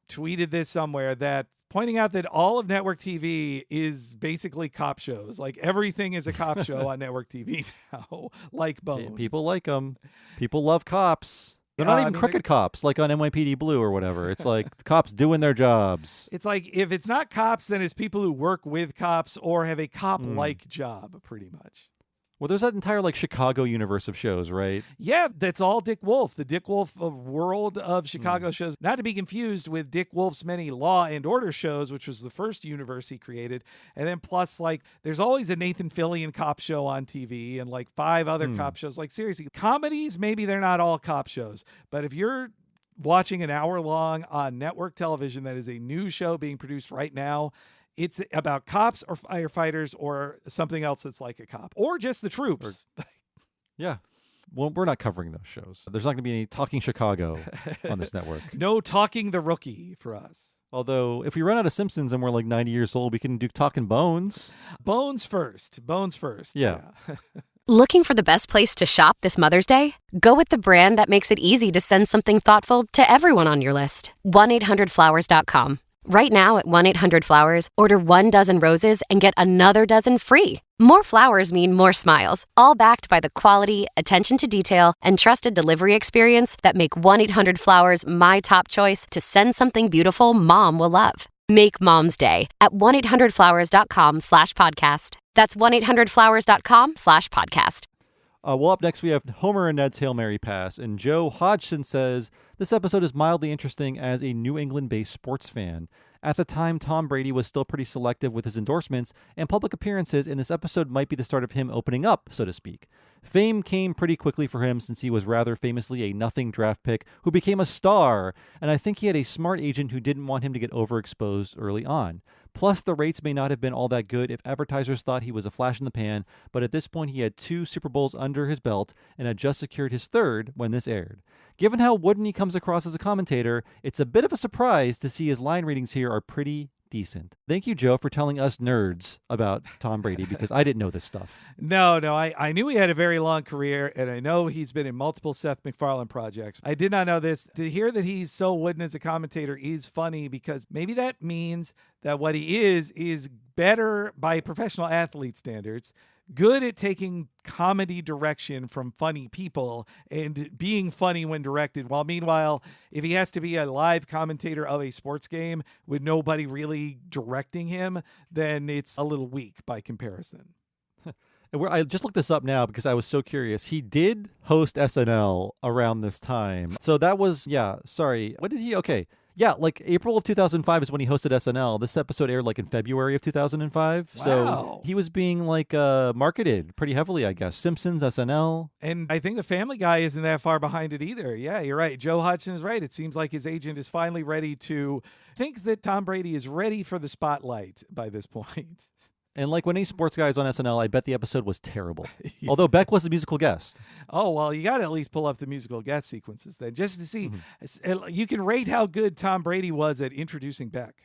tweeted this somewhere that pointing out that all of network TV is basically cop shows. Like everything is a cop show on network TV now, like Bones. People like them. People love cops. They're not even crooked cops like on NYPD Blue or whatever. It's like the cops doing their jobs. It's like if it's not cops, then it's people who work with cops or have a cop-like job, pretty much. Well, there's that entire like Chicago universe of shows, right? Yeah, that's all Dick Wolf, the Dick Wolf world of Chicago shows. Not to be confused with Dick Wolf's many Law and Order shows, which was the first universe he created. And then plus, like, there's always a Nathan Fillion cop show on TV and like 5 other cop shows. Like, seriously, comedies, maybe they're not all cop shows. But if you're watching an hour long on network television that is a new show being produced right now, it's about cops or firefighters or something else that's like a cop or just the troops. Yeah. Well, we're not covering those shows. There's not going to be any Talking Chicago on this network. No Talking the Rookie for us. Although, if we run out of Simpsons and we're like 90 years old, we can do Talking Bones. Bones first. Yeah. Looking for the best place to shop this Mother's Day? Go with the brand that makes it easy to send something thoughtful to everyone on your list. 1-800-Flowers.com. Right now at 1-800-Flowers, order 1 dozen roses and get another dozen free. More flowers mean more smiles, all backed by the quality, attention to detail, and trusted delivery experience that make 1-800-Flowers my top choice to send something beautiful Mom will love. Make Mom's Day at 1-800-Flowers.com/podcast. That's 1-800-Flowers.com/podcast. Well, up next we have Homer and Ned's Hail Mary Pass, and Joe Hodgson says, this episode is mildly interesting as a New England-based sports fan. At the time, Tom Brady was still pretty selective with his endorsements and public appearances, and this episode might be the start of him opening up, so to speak. Fame came pretty quickly for him since he was rather famously a nothing draft pick who became a star, and I think he had a smart agent who didn't want him to get overexposed early on. Plus, the rates may not have been all that good if advertisers thought he was a flash in the pan, but at this point he had 2 Super Bowls under his belt and had just secured his 3rd when this aired. Given how wooden he comes across as a commentator, it's a bit of a surprise to see his line readings here are pretty decent. Thank you, Joe, for telling us nerds about Tom Brady, because I didn't know this stuff. No, I knew he had a very long career, and I know he's been in multiple Seth MacFarlane projects. I did not know this. To hear that he's so wooden as a commentator is funny, because maybe that means that what he is better by professional athlete standards, good at taking comedy direction from funny people and being funny when directed, while meanwhile, if he has to be a live commentator of a sports game with nobody really directing him, then it's a little weak by comparison. I just looked this up now because I was so curious. He did host SNL around this time. So that was, what did he, yeah, like April of 2005 is when he hosted SNL. This episode aired like in February of 2005. Wow. So he was being like marketed pretty heavily, I guess. Simpsons, SNL. And I think the Family Guy isn't that far behind it either. Yeah, you're right. Joe Hodgson is right. It seems like his agent is finally ready to think that Tom Brady is ready for the spotlight by this point. And like when any sports guy is on SNL, I bet the episode was terrible. Yeah. Although Beck was a musical guest. Oh, well, you got to at least pull up the musical guest sequences then, just to see. You can rate how good Tom Brady was at introducing Beck.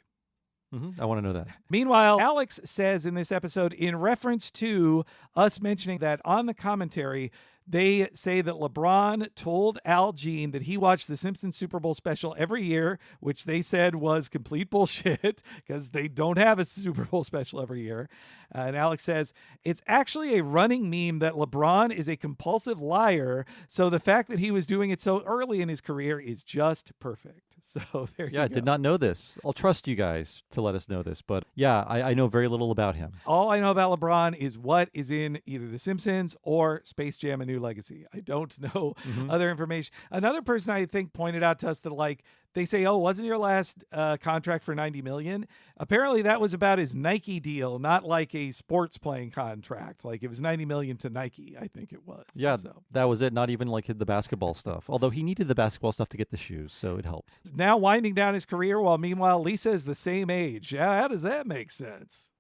I want to know that. Meanwhile, Alex says in this episode, in reference to us mentioning that on the commentary, they say that LeBron told Al Jean that he watched the Simpsons Super Bowl special every year, which they said was complete bullshit because they don't have a Super Bowl special every year. And Alex says, it's actually a running meme that LeBron is a compulsive liar. So the fact that he was doing it so early in his career is just perfect. So there you go. Yeah, I did not know this. I'll trust you guys to let us know this. But yeah, I know very little about him. All I know about LeBron is what is in either The Simpsons or Space Jam: A New Legacy. I don't know other information. Another person I think pointed out to us that, like, they say, oh, wasn't your last contract for $90 million? Apparently that was about his Nike deal, not like a sports playing contract. Like it was $90 million to Nike, I think it was. Yeah, that was it. Not even like the basketball stuff. Although he needed the basketball stuff to get the shoes, so it helped. Now winding down his career, while meanwhile Lisa is the same age. Yeah, how does that make sense?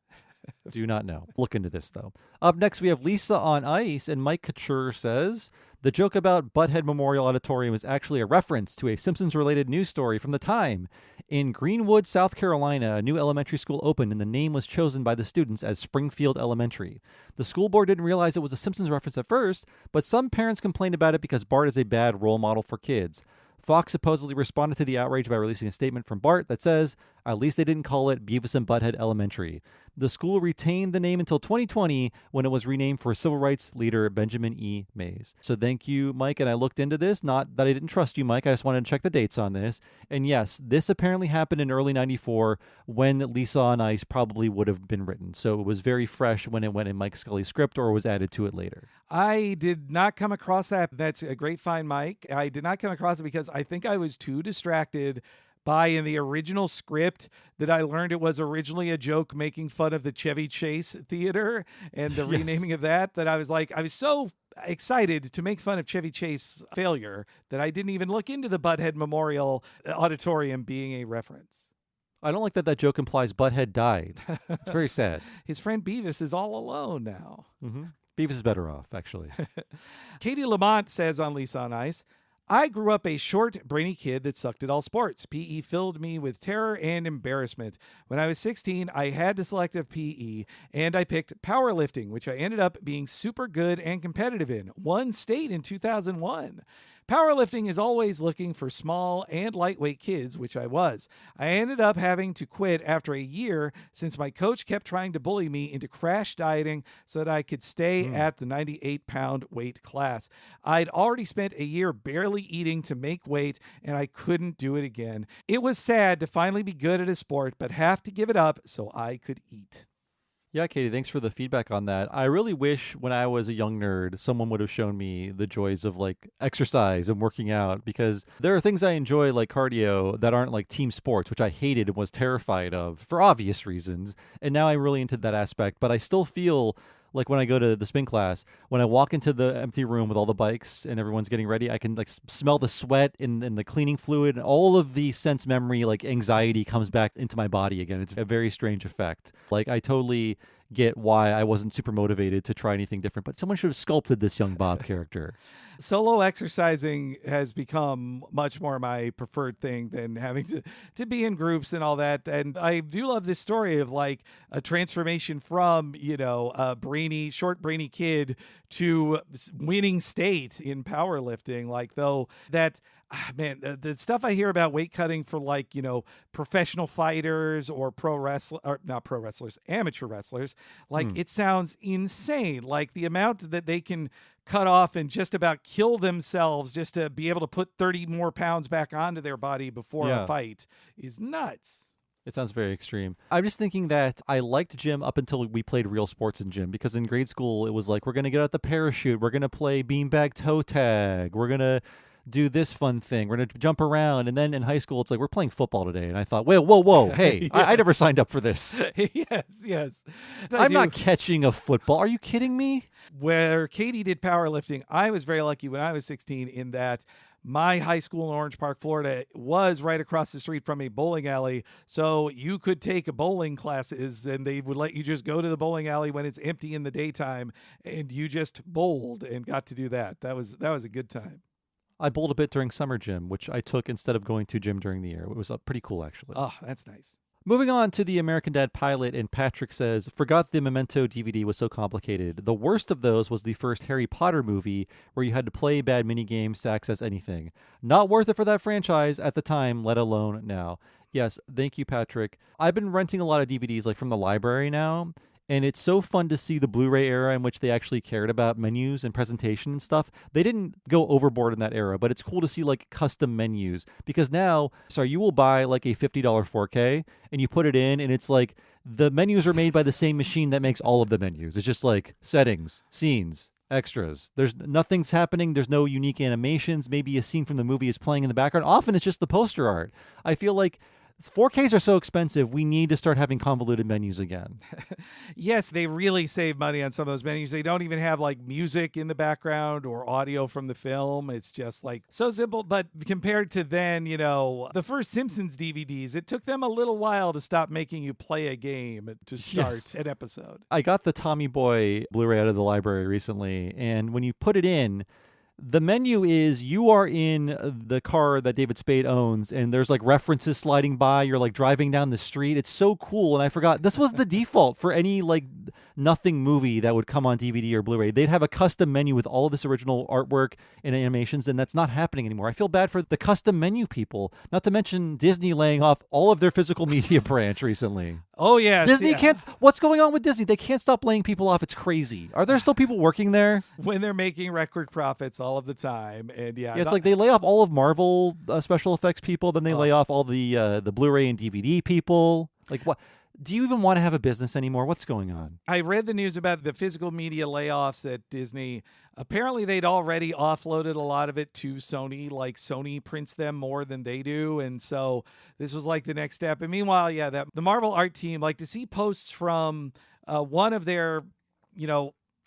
Do not know. Look into this, though. Up next, we have Lisa on Ice, and Mike Couture says, the joke about Butthead Memorial Auditorium is actually a reference to a Simpsons-related news story from the time. In Greenwood, South Carolina, a new elementary school opened, and the name was chosen by the students as Springfield Elementary. The school board didn't realize it was a Simpsons reference at first, but some parents complained about it because Bart is a bad role model for kids. Fox supposedly responded to the outrage by releasing a statement from Bart that says, at least they didn't call it Beavis and Butthead Elementary. The school retained the name until 2020 when it was renamed for civil rights leader Benjamin E. Mays. So thank you, Mike. And I looked into this. Not that I didn't trust you, Mike. I just wanted to check the dates on this. And yes, this apparently happened in early 94 when Lisa on Ice probably would have been written. So it was very fresh when it went in Mike Scully's script or was added to it later. I did not come across that. That's a great find, Mike. I did not come across it because I think I was too distracted by in the original script that I learned it was originally a joke making fun of the Chevy Chase Theater and the renaming of that I was like, I was so excited to make fun of Chevy Chase failure that I didn't even look into the Butthead Memorial Auditorium being a reference. I don't like that joke implies Butthead died. It's very sad. His friend Beavis is all alone now. Beavis is better off, actually. Katie Lamont says on Lisa on Ice, I grew up a short, brainy kid that sucked at all sports. PE filled me with terror and embarrassment. When I was 16, I had to select a PE, and I picked powerlifting, which I ended up being super good and competitive in. Won state in 2001. Powerlifting is always looking for small and lightweight kids, which I was. I ended up having to quit after a year since my coach kept trying to bully me into crash dieting so that I could stay at the 98-pound weight class. I'd already spent a year barely eating to make weight, and I couldn't do it again. It was sad to finally be good at a sport, but have to give it up so I could eat. Yeah, Katie, thanks for the feedback on that. I really wish when I was a young nerd, someone would have shown me the joys of like exercise and working out, because there are things I enjoy like cardio that aren't like team sports, which I hated and was terrified of for obvious reasons. And now I'm really into that aspect, but I still feel Like when I go to the spin class, when I walk into the empty room with all the bikes and everyone's getting ready, I can like smell the sweat and the cleaning fluid, and all of the sense memory, like anxiety comes back into my body again. It's a very strange effect. Like I totally get why I wasn't super motivated to try anything different, but someone should have sculpted this young Bob character. Solo exercising has become much more my preferred thing than having to be in groups and all that. And I do love this story of like a transformation from, a short brainy kid to winning state in powerlifting. Like though that, man, the stuff I hear about weight cutting for like, professional fighters or amateur wrestlers, like it sounds insane. Like the amount that they can cut off and just about kill themselves just to be able to put 30 more pounds back onto their body before a fight is nuts. It sounds very extreme. I'm just thinking that I liked gym up until we played real sports in gym, because in grade school, it was like, we're going to get out the parachute. We're going to play beanbag toe tag. We're going to do this fun thing. We're going to jump around. And then in high school, it's like, we're playing football today. And I thought, whoa. Hey, Yes. I never signed up for this. Yes. I'm not catching a football. Are you kidding me? Where Katie did powerlifting, I was very lucky when I was 16 in that my high school in Orange Park, Florida was right across the street from a bowling alley. So you could take bowling classes and they would let you just go to the bowling alley when it's empty in the daytime, and you just bowled and got to do that. That was a good time. I bowled a bit during summer gym, which I took instead of going to gym during the year. It was pretty cool, actually. Oh, that's nice. Moving on to the American Dad pilot, and Patrick says, forgot the Memento DVD was so complicated. The worst of those was the first Harry Potter movie where you had to play bad minigames to access anything. Not worth it for that franchise at the time, let alone now. Yes, thank you, Patrick. I've been renting a lot of DVDs like from the library now, and it's so fun to see the Blu-ray era in which they actually cared about menus and presentation and stuff. They didn't go overboard in that era, but it's cool to see like custom menus, because now, you will buy like a $50 4K and you put it in and it's like the menus are made by the same machine that makes all of the menus. It's just like settings, scenes, extras. There's nothing's happening. There's no unique animations. Maybe a scene from the movie is playing in the background. Often it's just the poster art. I feel like 4Ks are so expensive, we need to start having convoluted menus again. Yes, they really save money on some of those menus. They don't even have like music in the background or audio from the film. It's just like so simple. But compared to then, the first Simpsons DVDs, it took them a little while to stop making you play a game to start an episode. I got the Tommy Boy Blu-ray out of the library recently, and when you put it in, the menu is you are in the car that David Spade owns, and there's like references sliding by. You're like driving down the street. It's so cool. And I forgot this was the default for any like nothing movie that would come on DVD or Blu-ray. They'd have a custom menu with all of this original artwork and animations, and that's not happening anymore. I feel bad for the custom menu people, not to mention Disney laying off all of their physical media branch recently. Oh, yes. Disney can't. What's going on with Disney? They can't stop laying people off. It's crazy. Are there still people working there? When they're making record profits all of the time. And yeah, it's like they lay off all of Marvel special effects people, then they lay off all the Blu-ray and DVD people. Like, what? Do you even want to have a business anymore? What's going on? I read the news about the physical media layoffs at Disney. Apparently, they'd already offloaded a lot of it to Sony. Like, Sony prints them more than they do. And so this was like the next step. And meanwhile, the Marvel art team, like to see posts from one of their,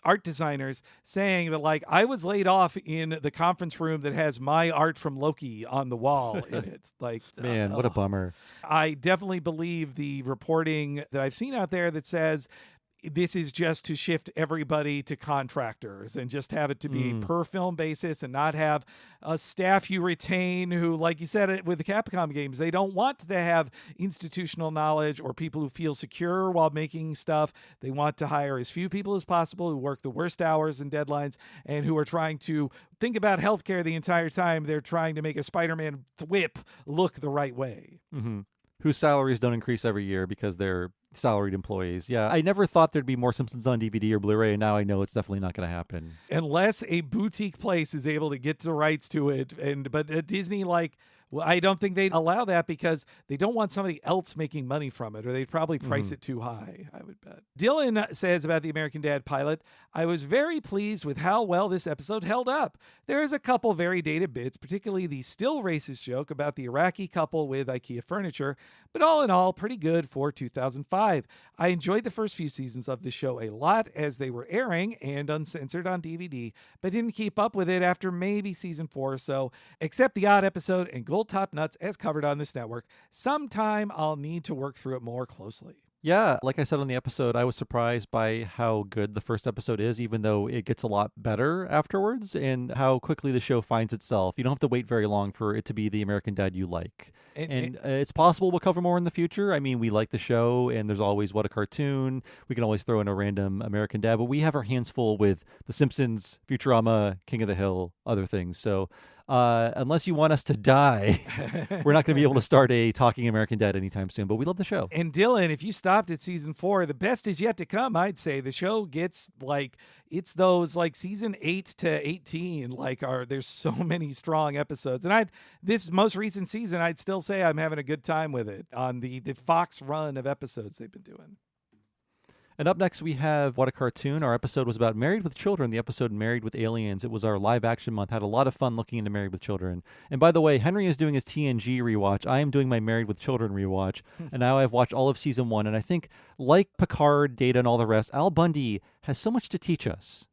art designers saying that like I was laid off in the conference room that has my art from Loki on the wall in it. Like, man, what a bummer. I definitely believe the reporting that I've seen out there that says this is just to shift everybody to contractors and just have it to be a per film basis and not have a staff you retain who, like you said with the Capcom games, they don't want to have institutional knowledge or people who feel secure while making stuff. They want to hire as few people as possible who work the worst hours and deadlines and who are trying to think about healthcare the entire time they're trying to make a Spider-Man whip look the right way. Mm-hmm. Whose salaries don't increase every year because they're salaried employees. Yeah, I never thought there'd be more Simpsons on DVD or Blu-ray, and now I know it's definitely not going to happen. Unless a boutique place is able to get the rights to it. But Disney, like, Well, I don't think they'd allow that because they don't want somebody else making money from it, or they'd probably price it too high, I would bet. Dylan says about the American Dad pilot, I was very pleased with how well this episode held up. There is a couple very dated bits, particularly the still racist joke about the Iraqi couple with IKEA furniture, but all in all, pretty good for 2005. I enjoyed the first few seasons of the show a lot as they were airing and uncensored on DVD, but didn't keep up with it after maybe season 4 or so, except the odd episode and Gold Top Nuts as covered on this network. Sometime I'll need to work through it more closely. Yeah, like I said on the episode, I was surprised by how good the first episode is, even though it gets a lot better afterwards, and how quickly the show finds itself. You don't have to wait very long for it to be the American Dad you like. And it's possible we'll cover more in the future. I mean, we like the show, and there's always What a Cartoon. We can always throw in a random American Dad, but we have our hands full with The Simpsons, Futurama, King of the Hill, other things. So unless you want us to die, we're not going to be able to start a Talking American Dad anytime soon, but we love the show. And Dylan, if you stopped at season 4, the best is yet to come, I'd say. The show gets it's those season 8 to 18, there's so many strong episodes. And this most recent season, I'd still say I'm having a good time with it on the Fox run of episodes they've been doing. And up next, we have What a Cartoon. Our episode was about Married with Children, the episode Married with Aliens. It was our live action month. Had a lot of fun looking into Married with Children. And by the way, Henry is doing his TNG rewatch. I am doing my Married with Children rewatch. And now I've watched all of season 1. And I think, like Picard, Data, and all the rest, Al Bundy has so much to teach us.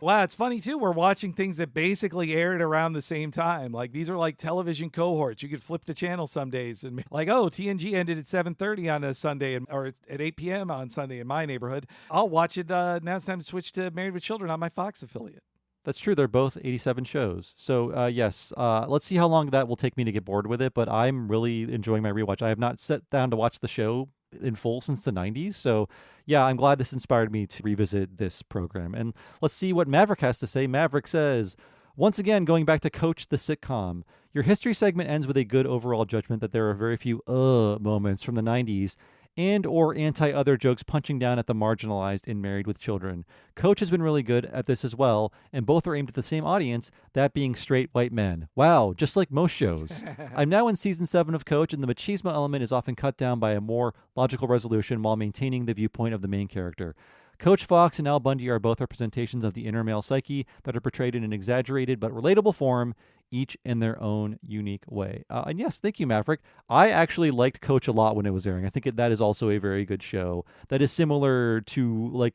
Wow, it's funny, too. We're watching things that basically aired around the same time. These are television cohorts. You could flip the channel some days and TNG ended at 7:30 on a Sunday, or at 8 p.m. on Sunday in my neighborhood. I'll watch it. Now it's time to switch to Married with Children on my Fox affiliate. That's true. They're both 87 shows. So, yes, let's see how long that will take me to get bored with it, but I'm really enjoying my rewatch. I have not sat down to watch the show in full since the 90s. So, yeah, I'm glad this inspired me to revisit this program. And let's see what Maverick has to say. Maverick says, once again, going back to Coach the sitcom, your history segment ends with a good overall judgment that there are very few moments from the 90s and or anti-other jokes punching down at the marginalized in Married with Children. Coach has been really good at this as well, and both are aimed at the same audience, that being straight white men. Wow, just like most shows. I'm now in season 7 of Coach, and the machismo element is often cut down by a more logical resolution while maintaining the viewpoint of the main character. Coach Fox and Al Bundy are both representations of the inner male psyche that are portrayed in an exaggerated but relatable form, each in their own unique way. And yes, thank you, Maverick. I actually liked Coach a lot when it was airing. I think that is also a very good show that is similar to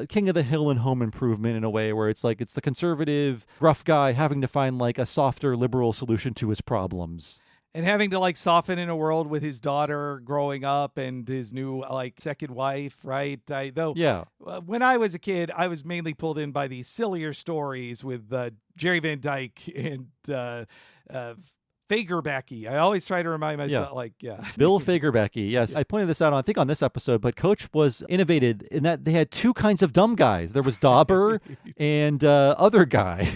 King of the Hill and Home Improvement in a way where it's the conservative, gruff guy having to find a softer, liberal solution to his problems. And having to soften in a world with his daughter growing up and his new second wife, right? When I was a kid, I was mainly pulled in by these sillier stories with Jerry Van Dyke and Fagerbakke. I always try to remind myself, Bill Fagerbakke. Yes, I pointed this out, I think, on this episode, but Coach was innovated in that they had two kinds of dumb guys. There was Dauber and other guy.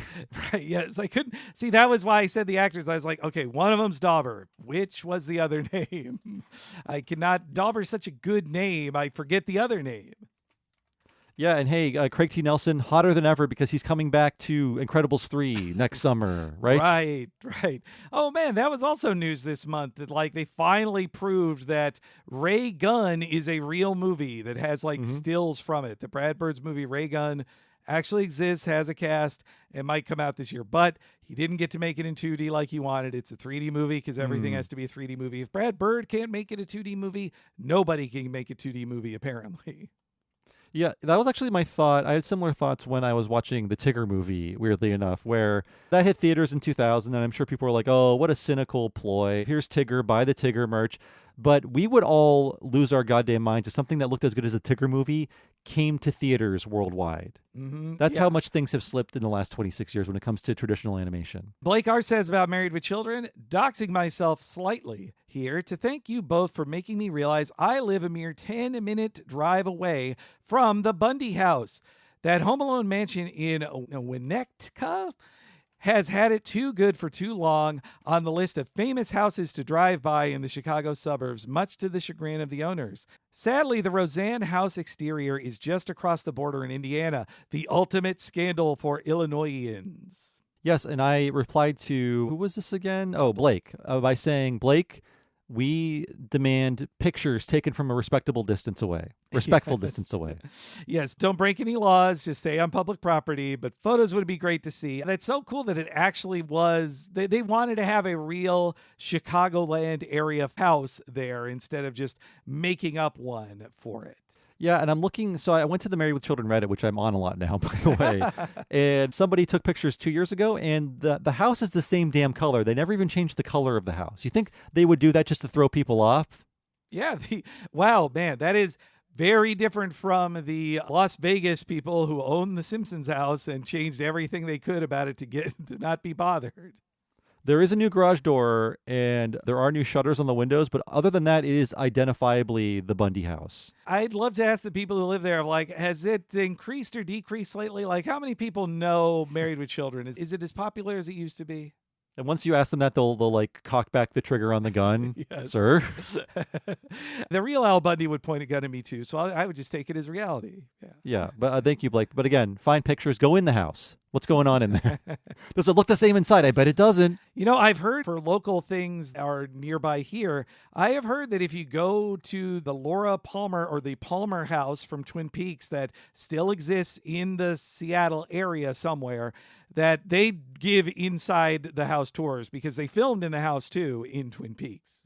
Right, yes. I couldn't see. That was why I said the actors. I was like, okay, one of them's Dauber. Which was the other name? I cannot. Dauber's such a good name. I forget the other name. Yeah, and hey, Craig T. Nelson, hotter than ever because he's coming back to Incredibles 3 next summer, right? Right. Oh, man, that was also news this month that, they finally proved that Ray Gun is a real movie that has, stills from it. The Brad Bird's movie Ray Gun actually exists, has a cast, and might come out this year. But he didn't get to make it in 2D like he wanted. It's a 3D movie because everything has to be a 3D movie. If Brad Bird can't make it a 2D movie, nobody can make a 2D movie, apparently. Yeah, that was actually my thought. I had similar thoughts when I was watching the Tigger movie, weirdly enough, where that hit theaters in 2000, and I'm sure people were like, oh, what a cynical ploy. Here's Tigger, buy the Tigger merch. But we would all lose our goddamn minds if something that looked as good as the Tigger movie came to theaters worldwide. Mm-hmm. That's how much things have slipped in the last 26 years when it comes to traditional animation. Blake R. says about Married with Children, doxing myself slightly here to thank you both for making me realize I live a mere 10-minute drive away from the Bundy house. That Home Alone mansion in Winnetka has had it too good for too long on the list of famous houses to drive by in the Chicago suburbs, much to the chagrin of the owners. Sadly, the Roseanne house exterior is just across the border in Indiana, the ultimate scandal for Illinoisans. Yes, and I replied to, who was this again? Oh, Blake, by saying, Blake, we demand pictures taken from a respectable distance away, respectful distance away. Yes, don't break any laws, just stay on public property, but photos would be great to see. That's so cool that it actually was, they wanted to have a real Chicagoland area house there instead of just making up one for it. Yeah, and I'm looking, so I went to the Married with Children Reddit, which I'm on a lot now, by the way, and somebody took pictures 2 years ago, and the house is the same damn color. They never even changed the color of the house. You think they would do that just to throw people off? Yeah, wow, man, that is very different from the Las Vegas people who own the Simpsons house and changed everything they could about it to not be bothered. There is a new garage door, and there are new shutters on the windows, but other than that, it is identifiably the Bundy house. I'd love to ask the people who live there, like, has it increased or decreased lately? Like, how many people know Married with Children? Is it as popular as it used to be? And once you ask them that, they'll like cock back the trigger on the gun, Yes. Sir. The real Al Bundy would point a gun at me too, so I would just take it as reality. Yeah, but thank you, Blake. But again, find pictures, go in the house. What's going on in there? Does it look the same inside? I bet it doesn't. You know, I've heard for local things that are nearby here, I have heard that if you go to the Laura Palmer or the Palmer house from Twin Peaks that still exists in the Seattle area somewhere, that they give inside the house tours because they filmed in the house too in Twin Peaks.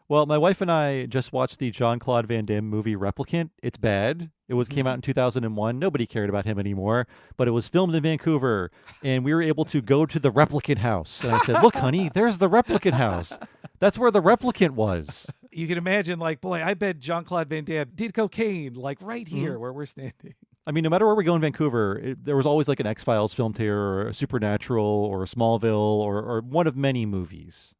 Well, my wife and I just watched the Jean-Claude Van Damme movie Replicant. It's bad. It came out in 2001. Nobody cared about him anymore, but it was filmed in Vancouver, and we were able to go to the Replicant house. And I said, look, honey, there's the Replicant house. That's where the Replicant was. You can imagine, like, boy, I bet Jean-Claude Van Damme did cocaine, like right here where we're standing. I mean, no matter where we go in Vancouver, there was always like an X-Files filmed here, or a Supernatural, or a Smallville, or one of many movies.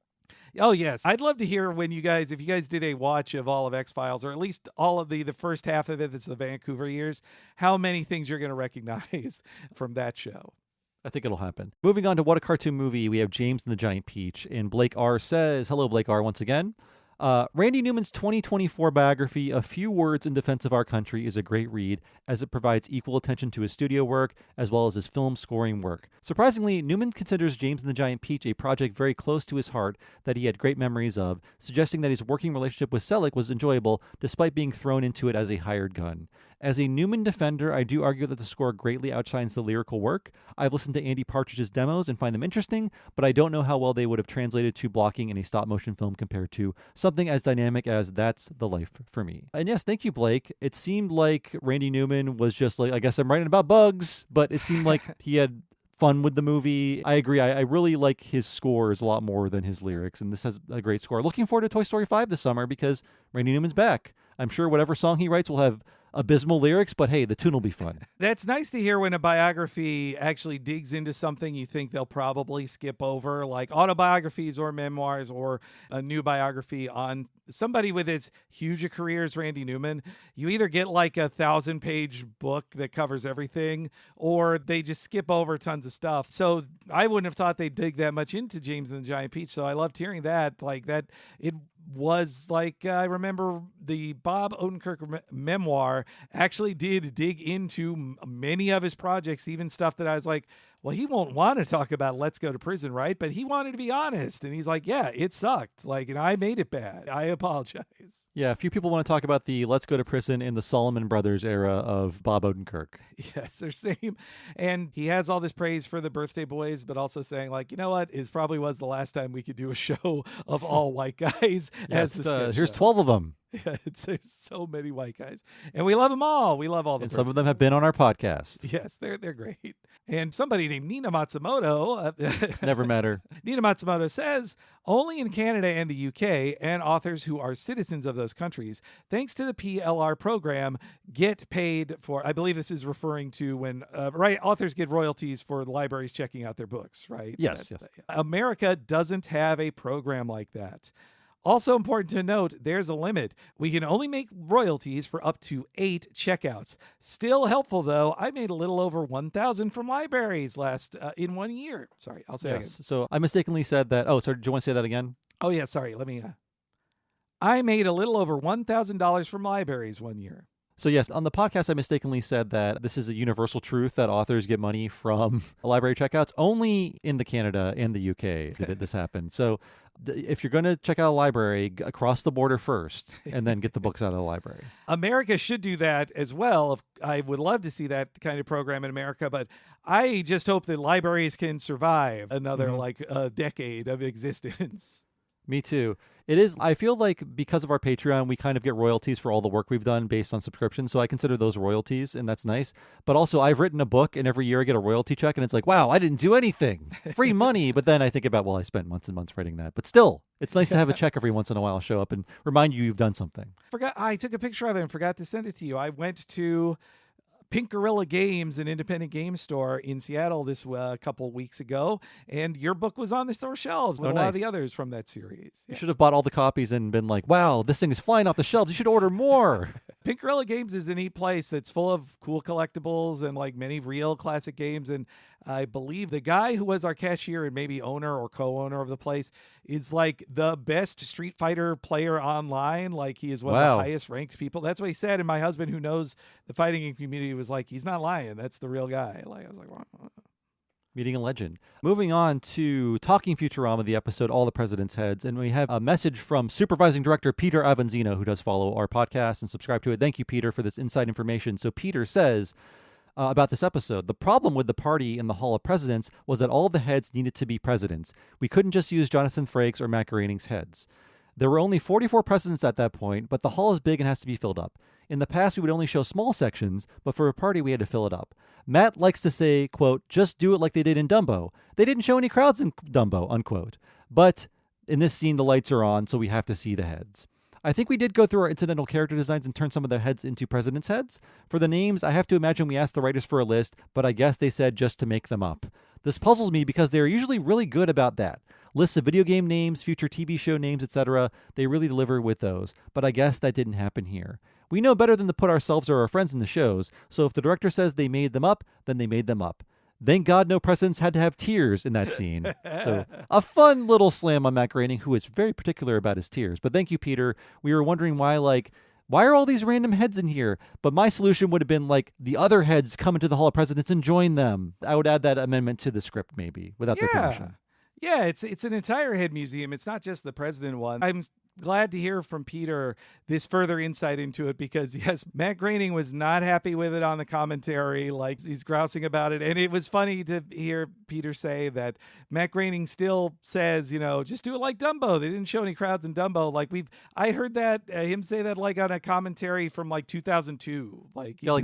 Oh, yes. I'd love to hear if you guys did a watch of all of X-Files, or at least all of the first half of it, that's the Vancouver years, how many things you're going to recognize from that show. I think it'll happen. Moving on to What a Cartoon Movie, we have James and the Giant Peach, and Blake R. says, hello, Blake R. once again. Randy Newman's 2024 biography, A Few Words in Defense of Our Country, is a great read, as it provides equal attention to his studio work as well as his film scoring work. Surprisingly, Newman considers James and the Giant Peach a project very close to his heart that he had great memories of, suggesting that his working relationship with Selleck was enjoyable despite being thrown into it as a hired gun. As a Newman defender, I do argue that the score greatly outshines the lyrical work. I've listened to Andy Partridge's demos and find them interesting, but I don't know how well they would have translated to blocking in a stop-motion film compared to something as dynamic as That's the Life for Me. And yes, thank you, Blake. It seemed like Randy Newman was just like, I guess I'm writing about bugs, but it seemed like he had fun with the movie. I agree. I really like his scores a lot more than his lyrics, and this has a great score. Looking forward to Toy Story 5 this summer because Randy Newman's back. I'm sure whatever song he writes will have abysmal lyrics, but hey, the tune will be fun. That's nice to hear when a biography actually digs into something you think they'll probably skip over, like autobiographies or memoirs or a new biography on somebody with as huge a career as Randy Newman. You either get like a 1,000-page book that covers everything, or they just skip over tons of stuff. So I wouldn't have thought they'd dig that much into James and the Giant Peach. So I loved hearing that. Like that, it was like, I remember the Bob Odenkirk memoir actually did dig into many of his projects, even stuff that I was like, well, he won't want to talk about Let's Go to Prison, right? But he wanted to be honest. And he's like, yeah, it sucked. Like, and I made it bad. I apologize. Yeah, a few people want to talk about the Let's Go to Prison in the Solomon Brothers era of Bob Odenkirk. Yes, they're same. And he has all this praise for the Birthday Boys, but also saying, like, you know what? It probably was the last time we could do a show of all white guys as the sketch here's show. 12 of them. Yeah, there's so many white guys. And we love them all. We love all the And some of them have been on our podcast. Yes, they're great. And somebody named Nina Matsumoto. Never matter. Nina Matsumoto says, only in Canada and the UK, and authors who are citizens of those countries, thanks to the PLR program, get paid for, I believe this is referring to when, authors get royalties for the libraries checking out their books, right? Yes. America doesn't have a program like that. Also important to note, there's a limit. We can only make royalties for up to 8 checkouts. Still helpful, though. I made a little over 1,000 from libraries in 1 year. Sorry, I'll say it again. So I mistakenly said that. Oh, sorry. Do you want to say that again? Oh, yeah. Sorry. Let me. I made a little over $1,000 from libraries 1 year. So yes, on the podcast, I mistakenly said that this is a universal truth that authors get money from library checkouts. Only in the Canada and the UK did this happen. So if you're going to check out a library, across the border first, and then get the books out of the library. America should do that as well. I would love to see that kind of program in America, but I just hope that libraries can survive another decade of existence. Me too. It is. I feel like because of our Patreon, we kind of get royalties for all the work we've done based on subscription. So I consider those royalties, and that's nice. But also, I've written a book, and every year I get a royalty check, and it's like, wow, I didn't do anything. Free money. But then I think about, well, I spent months and months writing that. But still, it's nice to have a check every once in a while show up and remind you you've done something. I took a picture of it and forgot to send it to you. I went to Pink Gorilla Games, an independent game store in Seattle this couple weeks ago, and your book was on the store shelves with a lot of the others from that series. You should have bought all the copies and been like, wow, this thing is flying off the shelves. You should order more. Pink Gorilla Games is a neat place that's full of cool collectibles and many real classic games. And I believe the guy who was our cashier and maybe owner or co-owner of the place is the best Street Fighter player online. He is one of the highest ranked people. That's what he said. And my husband, who knows the fighting community, was like, he's not lying. That's the real guy. I was like, wow. Meeting a legend. Moving on to Talking Futurama, the episode All the President's Heads. And we have a message from Supervising Director Peter Avanzino, who does follow our podcast and subscribe to it. Thank you, Peter, for this inside information. So Peter says about this episode, the problem with the party in the Hall of Presidents was that all the heads needed to be presidents. We couldn't just use Jonathan Frakes or Matt Groening's heads. There were only 44 presidents at that point, but the hall is big and has to be filled up. In the past, we would only show small sections, but for a party, we had to fill it up. Matt likes to say, quote, just do it like they did in Dumbo. They didn't show any crowds in Dumbo, unquote. But in this scene, the lights are on, so we have to see the heads. I think we did go through our incidental character designs and turn some of their heads into presidents' heads. For the names, I have to imagine we asked the writers for a list, but I guess they said just to make them up. This puzzles me because they are usually really good about that. Lists of video game names, future TV show names, etc. They really deliver with those, but I guess that didn't happen here. We know better than to put ourselves or our friends in the shows, so if the director says they made them up, then they made them up. Thank God no presidents had to have tears in that scene. So a fun little slam on Matt Groening, who is very particular about his tears. But thank you, Peter. We were wondering why are all these random heads in here? But my solution would have been the other heads come into the Hall of Presidents and join them. I would add that amendment to the script maybe without their permission. Yeah, it's an entire head museum. It's not just the president one. I'm glad to hear from Peter this further insight into it because, yes, Matt Groening was not happy with it on the commentary. He's grousing about it. And it was funny to hear Peter say that Matt Groening still says, just do it like Dumbo. They didn't show any crowds in Dumbo. I heard that him say that on a commentary from 2002.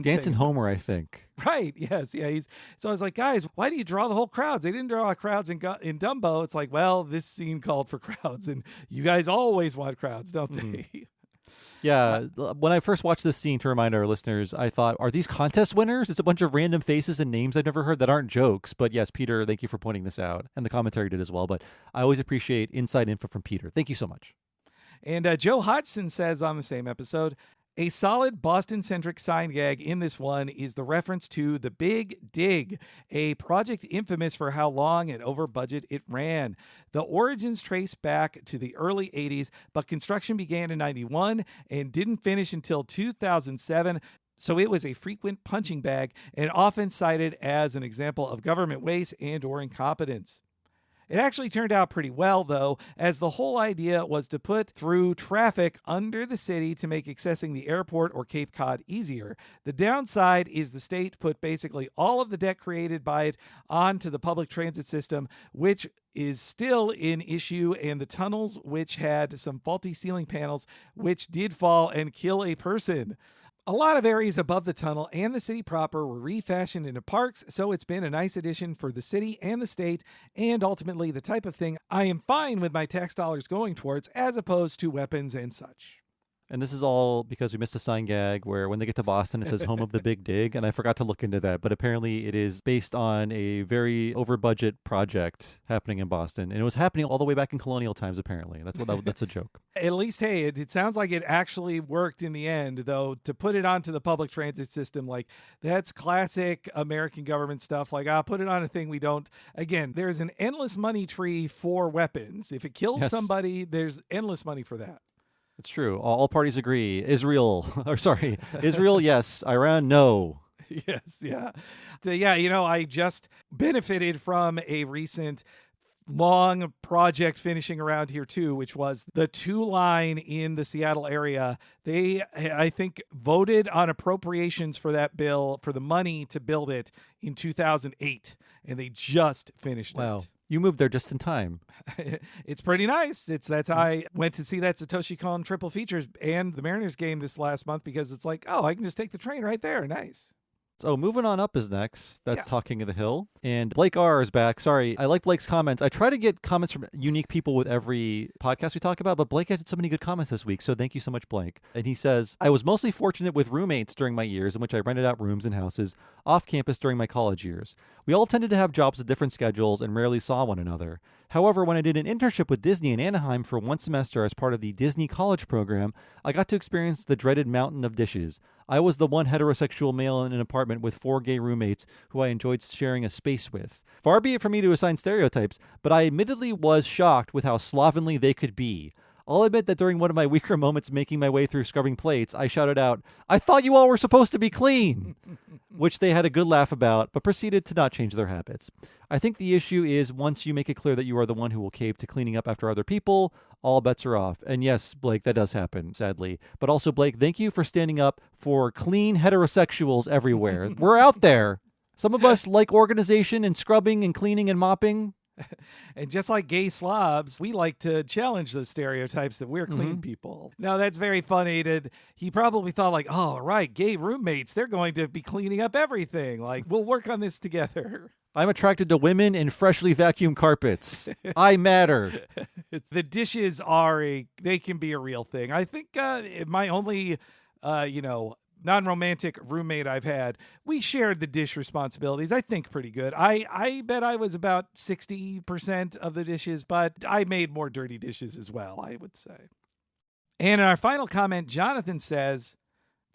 Dancing Homer, I think. Right. Yes. Yeah. So I was like, guys, why do you draw the whole crowds? They didn't draw crowds in Dumbo. It's this scene called for crowds, and you guys always want crowds, don't they? Yeah. When I first watched this scene, to remind our listeners, I thought, are these contest winners? It's a bunch of random faces and names I've never heard that aren't jokes. But yes, Peter, thank you for pointing this out. And the commentary did as well. But I always appreciate inside info from Peter. Thank you so much. And Joe Hodgson says on the same episode, a solid Boston-centric sign gag in this one is the reference to The Big Dig, a project infamous for how long and over budget it ran. The origins trace back to the early 80s, but construction began in 91 and didn't finish until 2007. So it was a frequent punching bag and often cited as an example of government waste and or incompetence. It actually turned out pretty well, though, as the whole idea was to put through traffic under the city to make accessing the airport or Cape Cod easier. The downside is the state put basically all of the debt created by it onto the public transit system, which is still an issue, and the tunnels, which had some faulty ceiling panels, which did fall and kill a person. A lot of areas above the tunnel and the city proper were refashioned into parks, so it's been a nice addition for the city and the state, and ultimately the type of thing I am fine with my tax dollars going towards, as opposed to weapons and such. And this is all because we missed a sign gag where when they get to Boston, it says home of the Big Dig. And I forgot to look into that. But apparently it is based on a very over-budget project happening in Boston. And it was happening all the way back in colonial times, apparently. That's a joke. At least, hey, it sounds like it actually worked in the end, though, to put it onto the public transit system. That's classic American government stuff. I'll put it on a thing we don't. Again, there's an endless money tree for weapons. If it kills somebody, there's endless money for that. It's true. All parties agree. Israel, Israel, yes. Iran, no. Yes, yeah. Yeah, I just benefited from a recent long project finishing around here too, which was the 2-line in the Seattle area. They, I think, voted on appropriations for that bill, for the money to build it in 2008, and they just finished it. Wow. You moved there just in time. It's pretty nice. That's how I went to see that Satoshi Kon triple features and the Mariners game this last month, because it's like, oh, I can just take the train right there. Nice. So moving on up is next. That's Talking of the Hill. And Blake R. is back. Sorry, I like Blake's comments. I try to get comments from unique people with every podcast we talk about, but Blake had so many good comments this week, so thank you so much, Blake. And he says, I was mostly fortunate with roommates during my years in which I rented out rooms and houses off campus during my college years. We all tended to have jobs with different schedules and rarely saw one another. However, when I did an internship with Disney in Anaheim for one semester as part of the Disney College program, I got to experience the dreaded mountain of dishes. I was the one heterosexual male in an apartment with 4 gay roommates who I enjoyed sharing a space with. Far be it from me to assign stereotypes, but I admittedly was shocked with how slovenly they could be. I'll admit that during one of my weaker moments making my way through scrubbing plates, I shouted out, I thought you all were supposed to be clean, which they had a good laugh about, but proceeded to not change their habits. I think the issue is once you make it clear that you are the one who will cave to cleaning up after other people, all bets are off. And yes, Blake, that does happen, sadly. But also, Blake, thank you for standing up for clean heterosexuals everywhere. We're out there. Some of us like organization and scrubbing and cleaning and mopping. And just like gay slobs, we like to challenge those stereotypes that we're clean people. No, that's very funny. He probably thought like, oh, right, gay roommates, they're going to be cleaning up everything. Like, we'll work on this together. I'm attracted to women in freshly vacuumed carpets. I matter. The dishes they can be a real thing. I think my only, non-romantic roommate I've had, we shared the dish responsibilities, I think, pretty good. I bet I was about 60% of the dishes, but I made more dirty dishes as well, I would say. And in our final comment, Jonathan says,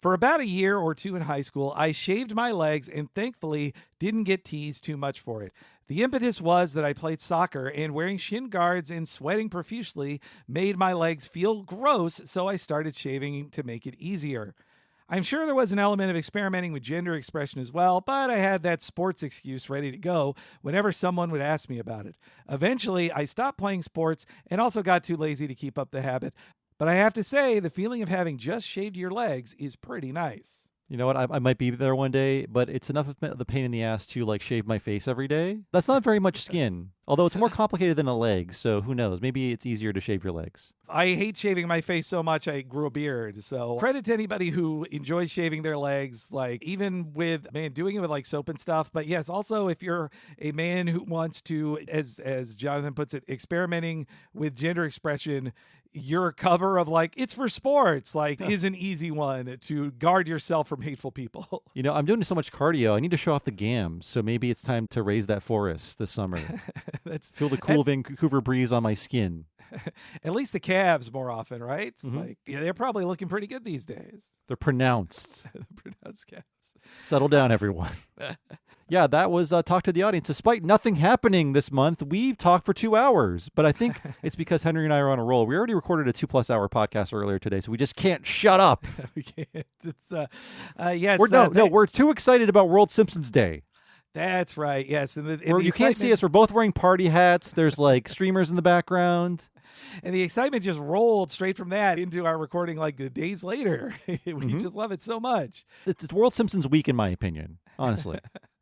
for about a year or two in high school, I shaved my legs and thankfully didn't get teased too much for it. The impetus was that I played soccer and wearing shin guards and sweating profusely made my legs feel gross, so I started shaving to make it easier. I'm sure there was an element of experimenting with gender expression as well, but I had that sports excuse ready to go whenever someone would ask me about it. Eventually, I stopped playing sports and also got too lazy to keep up the habit. But I have to say, the feeling of having just shaved your legs is pretty nice. You know what? I might be there one day, but it's enough of the pain in the ass to like shave my face every day. That's not very much skin, although it's more complicated than a leg. So who knows? Maybe it's easier to shave your legs. I hate shaving my face so much I grew a beard. So credit to anybody who enjoys shaving their legs, like even with, doing it with like soap and stuff. But yes, also if you're a man who wants to, as Jonathan puts it, experimenting with gender expression, your cover of like, it's for sports, like is an easy one to guard yourself from hateful people. You know, I'm doing so much cardio. I need to show off the gams. So maybe it's time to raise that forest this summer. Feel the cool Vancouver breeze on my skin. At least the calves more often, right? Like, they're probably looking pretty good these days. They're pronounced. Pronounced calves. Settle down, everyone. Yeah, that was Talk to the Audience. Despite nothing happening this month, we talked for 2 hours. But I think it's because Henry and I are on a roll. We already recorded a 2+ hour podcast earlier today, so we just can't shut up. We can't. It's, yes. We're too excited about World Simpsons Day. That's right. Yes. And you can't see us. We're both wearing party hats. There's like streamers in the background. And the excitement just rolled straight from that into our recording like days later. We just love it so much. It's World Simpsons week, in my opinion, honestly.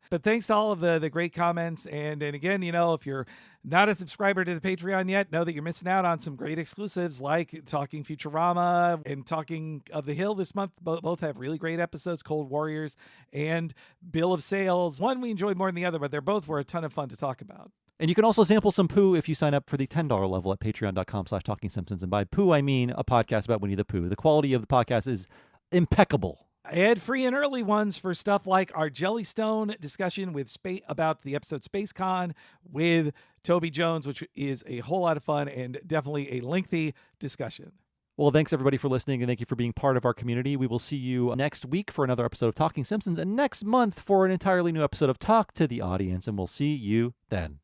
But thanks to all of the great comments. And again, if you're not a subscriber to the Patreon yet, know that you're missing out on some great exclusives like Talking Futurama and Talking of the Hill this month. Both have really great episodes, Cold Warriors and Bill of Sales. One we enjoyed more than the other, but both were a ton of fun to talk about. And you can also sample some poo if you sign up for the $10 level at patreon.com/TalkingSimpsons. And by poo, I mean a podcast about Winnie the Pooh. The quality of the podcast is impeccable. Ad-free and early ones for stuff like our Jellystone discussion with about the episode Space Con with Toby Jones, which is a whole lot of fun and definitely a lengthy discussion. Well, thanks everybody for listening, and thank you for being part of our community. We will see you next week for another episode of Talking Simpsons, and next month for an entirely new episode of Talk to the Audience, and we'll see you then.